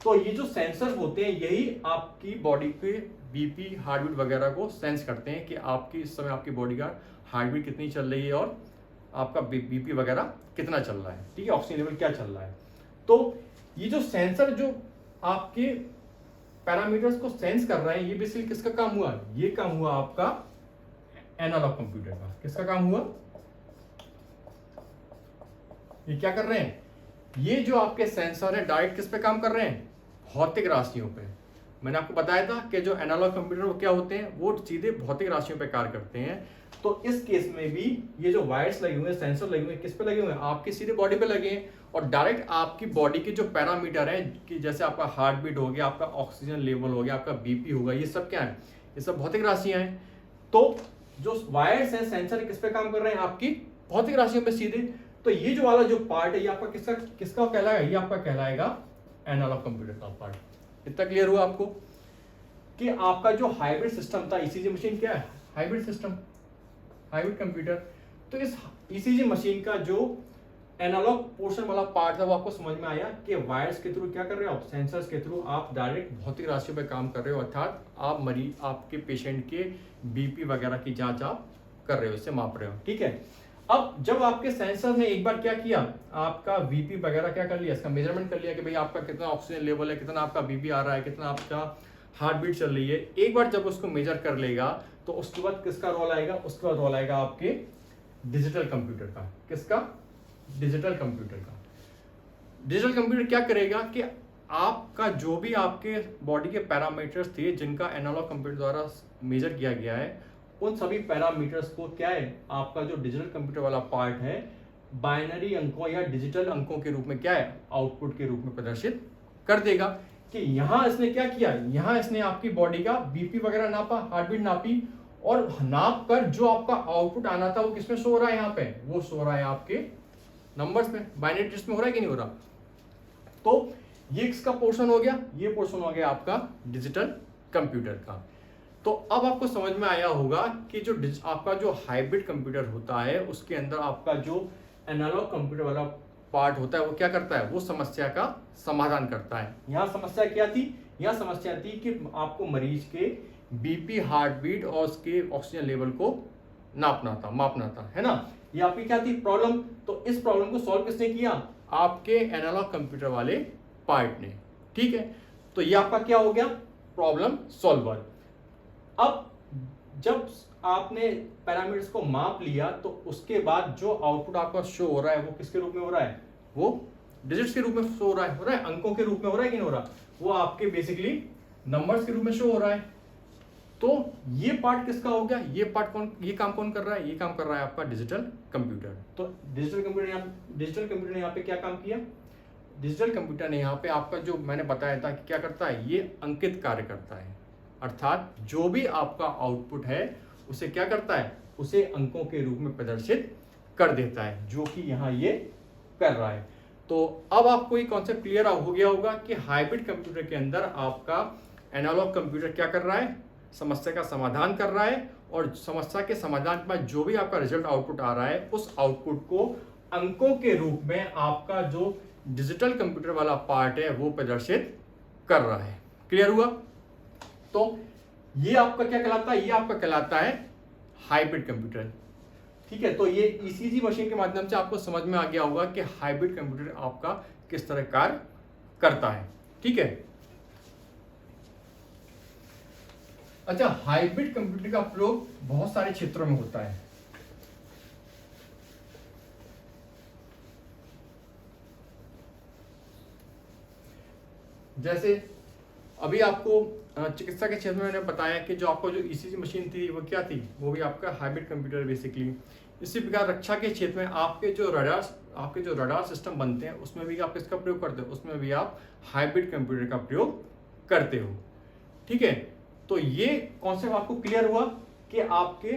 तो ये जो सेंसर होते हैं यही आपकी बॉडी के बीपी हार्ट बीट वगैरह को सेंस करते हैं कि आपकी इस समय आपकी बॉडी का हार्ट बीट कितनी चल रही है और आपका बीपी वगैरह कितना चल रहा है, ठीक है, ऑक्सीजन लेवल क्या चल रहा है। तो ये जो सेंसर जो आपके पैरामीटर्स को सेंस कर रहे हैं, ये बेसिकली किसका काम हुआ, ये काम हुआ आपका एनालॉग कंप्यूटर का। किसका काम हुआ, ये क्या कर रहे हैं, ये जो आपके सेंसर है डायरेक्ट किस पे काम कर रहे हैं, भौतिक राशियों पे। मैंने आपको बताया था कि जो एनालॉग कंप्यूटर वो क्या होते हैं, वो सीधे भौतिक राशियों पे कार्य करते हैं। तो इस केस में भी ये जो वायर्स लगे हुए हैं, सेंसर लगे हुए हैं, किस पे लगे हुए हैं, आपके सीधे बॉडी पे लगे हैं और डायरेक्ट आपकी बॉडी के जो पैरामीटर है कि जैसे आपका हार्ट बीट हो गया, आपका ऑक्सीजन लेवल हो गया, आपका बीपी होगा, ये सब क्या है, ये सब भौतिक राशियां हैं। तो जो वायर्स हैं, सेंसर किस पे काम कर रहे हैं, आपकी भौतिक राशियों पे सीधे। तो ये जो वाला जो पार्ट है ये आपका किसका किसका कहलाएगा, ये आपका कहलाएगा एनालॉग कंप्यूटर का पार्ट। इतना क्लियर हुआ आपको कि आपका जो हाइब्रिड सिस्टम था, ईसीजी मशीन क्या है, हाइब्रिड सिस्टम, हाइब्रिड कंप्यूटर। तो इस ईसीजी मशीन का जो एनालॉग पोर्शन वाला पार्ट था वो आपको समझ में आया कि वायर्स के थ्रू क्या कर रहे हो, सेंसर्स के थ्रू आप डायरेक्ट भौतिक राशियों पे काम कर रहे हो, अर्थात आप मरीज आपके पेशेंट के बीपी वगैरह की जांच आप कर रहे हो, इससे माप रहे हो, ठीक है। अब जब आपके सेंसर ने एक बार क्या किया, आपका बीपी वगैरह क्या कर लिया, इसका मेजरमेंट कर लिया कि भाई आपका कितना ऑक्सीजन लेवल है, कितना आपका बीपी आ रहा है, कितना आपका हार्ट बीट चल रही है, एक बार जब उसको मेजर कर लेगा तो उसके बाद किसका रोल आएगा, उसके बाद रोल आएगा आपके डिजिटल कंप्यूटर का। किसका, डिजिटल कंप्यूटर का। डिजिटल कंप्यूटर क्या करेगा कि आपका जो भी आपके बॉडी के पैरामीटर्स थे जिनका एनालॉग कंप्यूटर द्वारा मेजर किया गया है, उन सभी पैरामीटर्स को क्या है, आपका जो डिजिटल कंप्यूटर वाला पार्ट है बाइनरी अंकों या डिजिटल अंकों के रूप में क्या है, आउटपुट के रूप में प्रदर्शित कर देगा। कि यहां इसने क्या किया, यहां इसने आपकी बॉडी का बीपी वगैरह नापा, हार्ट बीट नापी और नाप कर जो आपका आउटपुट आना था वो किसमें शो हो रहा है, यहाँ पे वो शो हो रहा है आपके नंबर्स में, बाइनरी डिजिट्स में हो रहा है कि नहीं हो रहा। तो ये इसका पोर्शन हो गया, ये पोर्शन हो गया आपका डिजिटल कंप्यूटर का। तो अब आपको समझ में आया होगा कि जो आपका जो हाइब्रिड कंप्यूटर होता है उसके अंदर आपका जो एनालॉग कंप्यूटर वाला पार्ट होता है वो क्या करता है, वो समस्या का समाधान करता है। यहाँ समस्या क्या थी, यहाँ समस्या थी कि आपको मरीज के बीपी, हार्ट बीट और उसके ऑक्सीजन लेवल को नापना था, मापना था, है ना। ये आपकी क्या थी प्रॉब्लम। तो इस प्रॉब्लम को सॉल्व किसने किया, आपके एनालॉग कंप्यूटर वाले पार्ट ने, ठीक है। तो ये आपका क्या हो गया, प्रॉब्लम सॉल्वर। अब जब आपने पैरामीटर्स को माप लिया तो उसके बाद जो आउटपुट आपका शो हो रहा है वो किसके रूप में हो रहा है, वो डिजिट्स के रूप में शो हो रहा है, अंकों के रूप में हो रहा है कि नहीं हो रहा, वो आपके बेसिकली नंबर्स के रूप में शो हो रहा है। तो ये पार्ट किसका हो गया, ये पार्ट कौन, ये काम कौन कर रहा है, ये काम कर रहा है आपका डिजिटल कंप्यूटर। तो डिजिटल कंप्यूटर ने यहाँ पे क्या काम किया, डिजिटल कंप्यूटर ने यहाँ पे आपका जो मैंने बताया था कि क्या करता है, ये अंकित कार्य करता है, अर्थात जो भी आपका आउटपुट है उसे क्या करता है, उसे अंकों के रूप में प्रदर्शित कर देता है, जो कि यहाँ ये कर रहा है। तो अब आपको ये कॉन्सेप्ट क्लियर हो गया होगा कि हाइब्रिड कंप्यूटर के अंदर आपका एनालॉग कंप्यूटर क्या कर रहा है, समस्या का समाधान कर रहा है और समस्या के समाधान के बाद जो भी आपका रिजल्ट आउटपुट आ रहा है उस आउटपुट को अंकों के रूप में आपका जो डिजिटल कंप्यूटर वाला पार्ट है वो प्रदर्शित कर रहा है। क्लियर हुआ। तो ये आपका क्या कहलाता है, ये आपका कहलाता है हाइब्रिड कंप्यूटर, ठीक है। तो ये ईसीजी मशीन के माध्यम से आपको समझ में आ गया होगा कि हाइब्रिड कंप्यूटर आपका किस तरह कार्य करता है, ठीक है। अच्छा, हाइब्रिड कंप्यूटर का प्रयोग बहुत सारे क्षेत्रों में होता है। जैसे अभी आपको चिकित्सा के क्षेत्र में मैंने बताया कि जो आपको जो ईसीजी मशीन थी वो क्या थी, वो भी आपका हाइब्रिड कंप्यूटर बेसिकली। इसी प्रकार रक्षा के क्षेत्र में आपके जो रडार सिस्टम बनते हैं उसमें भी आप किसका प्रयोग करते हो, उसमें भी आप हाइब्रिड कंप्यूटर का प्रयोग करते हो, ठीक है, तो ये कॉन्सेप्ट आपको क्लियर हुआ कि आपके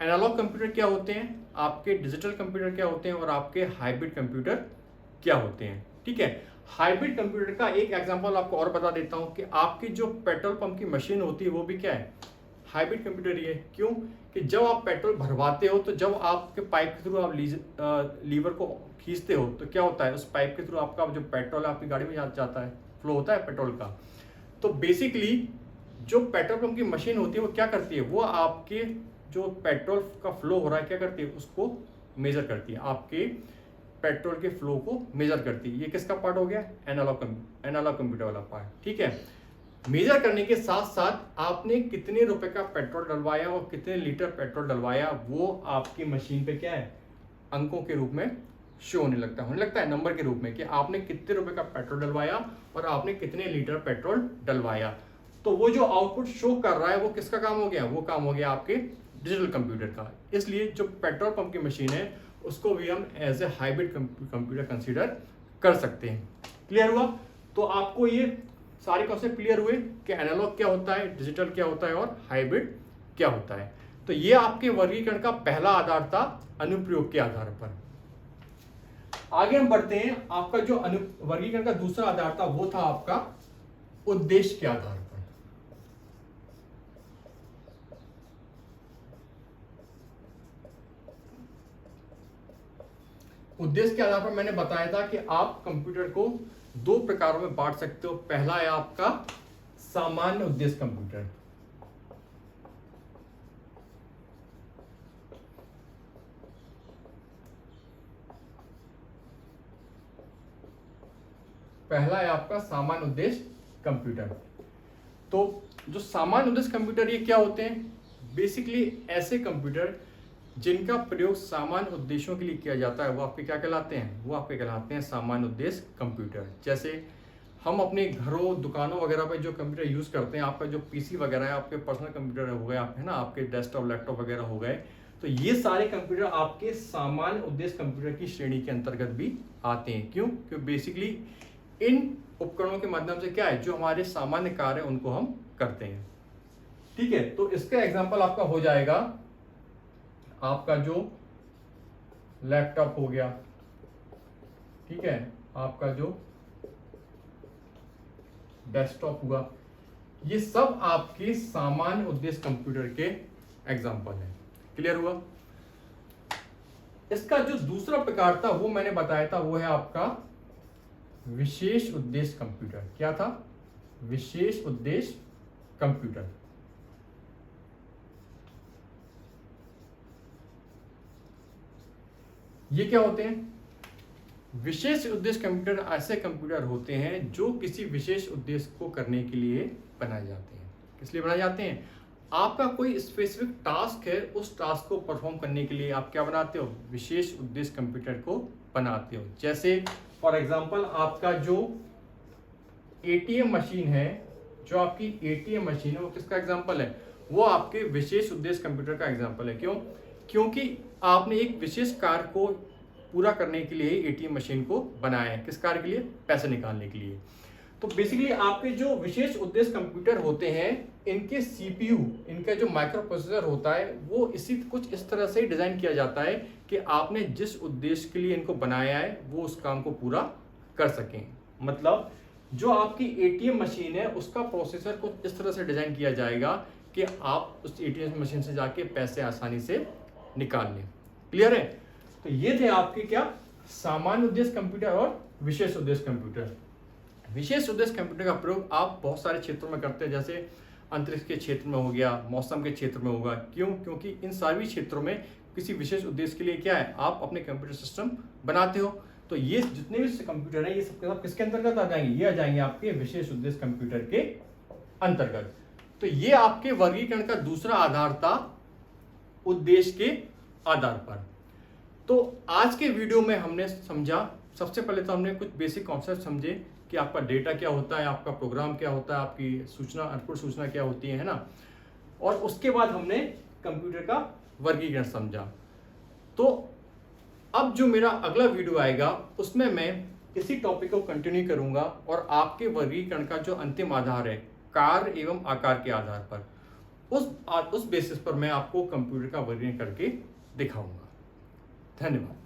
एनालॉग कंप्यूटर क्या होते हैं, आपके डिजिटल कंप्यूटर क्या होते हैं और आपके हाइब्रिड कंप्यूटर क्या होते हैं। ठीक है, हाइब्रिड कंप्यूटर का एक एग्जांपल आपको और बता देता हूं कि आपकी जो पेट्रोल पंप की मशीन होती है वो भी क्या है, हाइब्रिड कंप्यूटर ही है। क्यों कि जब आप पेट्रोल भरवाते हो तो जब आपके पाइप के थ्रू आप लीवर को खींचते हो तो क्या होता है, उस पाइप के थ्रू आपका जो पेट्रोल है आपकी गाड़ी में जाता है, फ्लो होता है पेट्रोल का। तो बेसिकली जो पेट्रोल पंप की मशीन होती है वो क्या करती है, वो आपके जो पेट्रोल का फ्लो हो रहा है क्या करती है, उसको मेजर करती है, आपके पेट्रोल के फ्लो को मेजर करती है। ये किसका पार्ट हो गया, एनालॉग कंप्यूटर वाला पार्ट। ठीक है, मेजर करने के साथ साथ आपने कितने रुपए का पेट्रोल डलवाया और कितने लीटर पेट्रोल डलवाया वो आपकी मशीन पे क्या है, अंकों के रूप में शो होने लगता है नंबर के रूप में कि आपने कितने रुपए का पेट्रोल डलवाया और आपने कितने लीटर पेट्रोल डलवाया। तो वो जो आउटपुट शो कर रहा है वो किसका काम हो गया, वो काम हो गया आपके डिजिटल कंप्यूटर का। इसलिए जो पेट्रोल पंप की मशीन है उसको भी हम as a hybrid computer consider कर सकते हैं। क्लियर हुआ? तो आपको ये सारे कॉन्सेप्ट क्लियर हुए कि एनालॉग क्या होता है, डिजिटल क्या होता है और हाइब्रिड क्या होता है। तो ये आपके वर्गीकरण का पहला आधार था, अनुप्रयोग के आधार पर। आगे हम बढ़ते हैं, आपका जो वर्गीकरण का दूसरा आधार था वो था आपका उद्देश्य के आधार पर। उद्देश्य के आधार पर मैंने बताया था कि आप कंप्यूटर को दो प्रकारों में बांट सकते हो। पहला है आपका सामान्य उद्देश्य कंप्यूटर, पहला है आपका सामान्य उद्देश्य कंप्यूटर। तो जो सामान्य उद्देश्य कंप्यूटर ये क्या होते हैं, बेसिकली ऐसे कंप्यूटर जिनका प्रयोग सामान्य उद्देश्यों के लिए किया जाता है वो आपके क्या कहलाते हैं, वो आपके कहलाते हैं सामान्य उद्देश्य कंप्यूटर। जैसे हम अपने घरों दुकानों वगैरह पे जो कंप्यूटर यूज करते हैं, आपका जो पीसी वगैरह है, आपके पर्सनल कंप्यूटर हो गए, आप है ना, आपके डेस्कटॉप लैपटॉप वगैरह हो गए, तो ये सारे कंप्यूटर आपके सामान्य उद्देश्य कंप्यूटर की श्रेणी के अंतर्गत भी आते हैं। क्यों? क्योंकि बेसिकली इन उपकरणों के माध्यम से क्या है, जो हमारे सामान्य कार्य है उनको हम करते हैं। ठीक है, तो इसका एग्जाम्पल आपका हो जाएगा आपका जो लैपटॉप हो गया, ठीक है, आपका जो डेस्कटॉप हुआ, ये सब आपके सामान्य उद्देश्य कंप्यूटर के एग्जाम्पल हैं। क्लियर हुआ? इसका जो दूसरा प्रकार था वो मैंने बताया था, वो है आपका विशेष उद्देश्य कंप्यूटर। क्या था? विशेष उद्देश्य कंप्यूटर। ये क्या होते हैं? विशेष उद्देश्य कंप्यूटर ऐसे कंप्यूटर होते हैं जो किसी विशेष उद्देश्य को करने के लिए बनाए जाते हैं। किस लिए बनाए जाते हैं? आपका कोई स्पेसिफिक टास्क है, उस टास्क को परफॉर्म करने के लिए आप क्या बनाते हो, विशेष उद्देश्य कंप्यूटर को बनाते हो। जैसे फॉर एग्जांपल आपका जो एटीएम मशीन है, जो आपकी एटीएम मशीन है वो किसका एग्जांपल है, वो आपके विशेष उद्देश्य कंप्यूटर का एग्जांपल है। क्यों? क्योंकि आपने एक विशेष कार्य को पूरा करने के लिए एटीएम मशीन को बनाया है। किस कार्य के लिए? पैसे निकालने के लिए। तो बेसिकली आपके जो विशेष उद्देश्य कंप्यूटर होते हैं, इनके सीपीयू, इनका जो माइक्रो प्रोसेसर होता है, वो कुछ इस तरह से डिजाइन किया जाता है कि आपने जिस उद्देश्य के लिए इनको बनाया है वो उस काम को पूरा कर सकें। मतलब जो आपकी एटीएम मशीन है उसका प्रोसेसर को इस तरह से डिजाइन किया जाएगा कि आप उस एटीएम मशीन से जाके पैसे आसानी से निकाल लें। क्लियर है? तो ये थे आपके क्या, सामान्य उद्देश्य कंप्यूटर और विशेष उद्देश्य कंप्यूटर। विशेष उद्देश्य कंप्यूटर का प्रयोग आप बहुत सारे क्षेत्रों में करते हैं, जैसे अंतरिक्ष के क्षेत्र में हो गया, मौसम के क्षेत्र में होगा। क्यों? क्योंकि इन सभी क्षेत्रों में किसी विशेष उद्देश्य के लिए क्या है, आप अपने कंप्यूटर सिस्टम बनाते हो। तो ये जितने भी कंप्यूटर है ये सब किसके अंतर्गत आ जाएंगे, ये आ जाएंगे आपके विशेष उद्देश्य कंप्यूटर के अंतर्गत। तो ये आपके वर्गीकरण का दूसरा आधार था, उद्देश्य के आधार पर। तो आज के वीडियो में हमने समझा, सबसे पहले तो हमने कुछ बेसिक कॉन्सेप्ट समझे कि आपका डेटा क्या होता है, आपका प्रोग्राम क्या होता है, आपकी सूचना, इनपुट सूचना क्या होती है ना, और उसके बाद हमने कंप्यूटर का वर्गीकरण समझा। तो अब जो मेरा अगला वीडियो आएगा उसमें मैं इसी टॉपिक को कंटिन्यू करूंगा और आपके वर्गीकरण का जो अंतिम आधार है कार एवं आकार के आधार पर उस बेसिस पर मैं आपको कंप्यूटर का वर्णन करके दिखाऊंगा। धन्यवाद।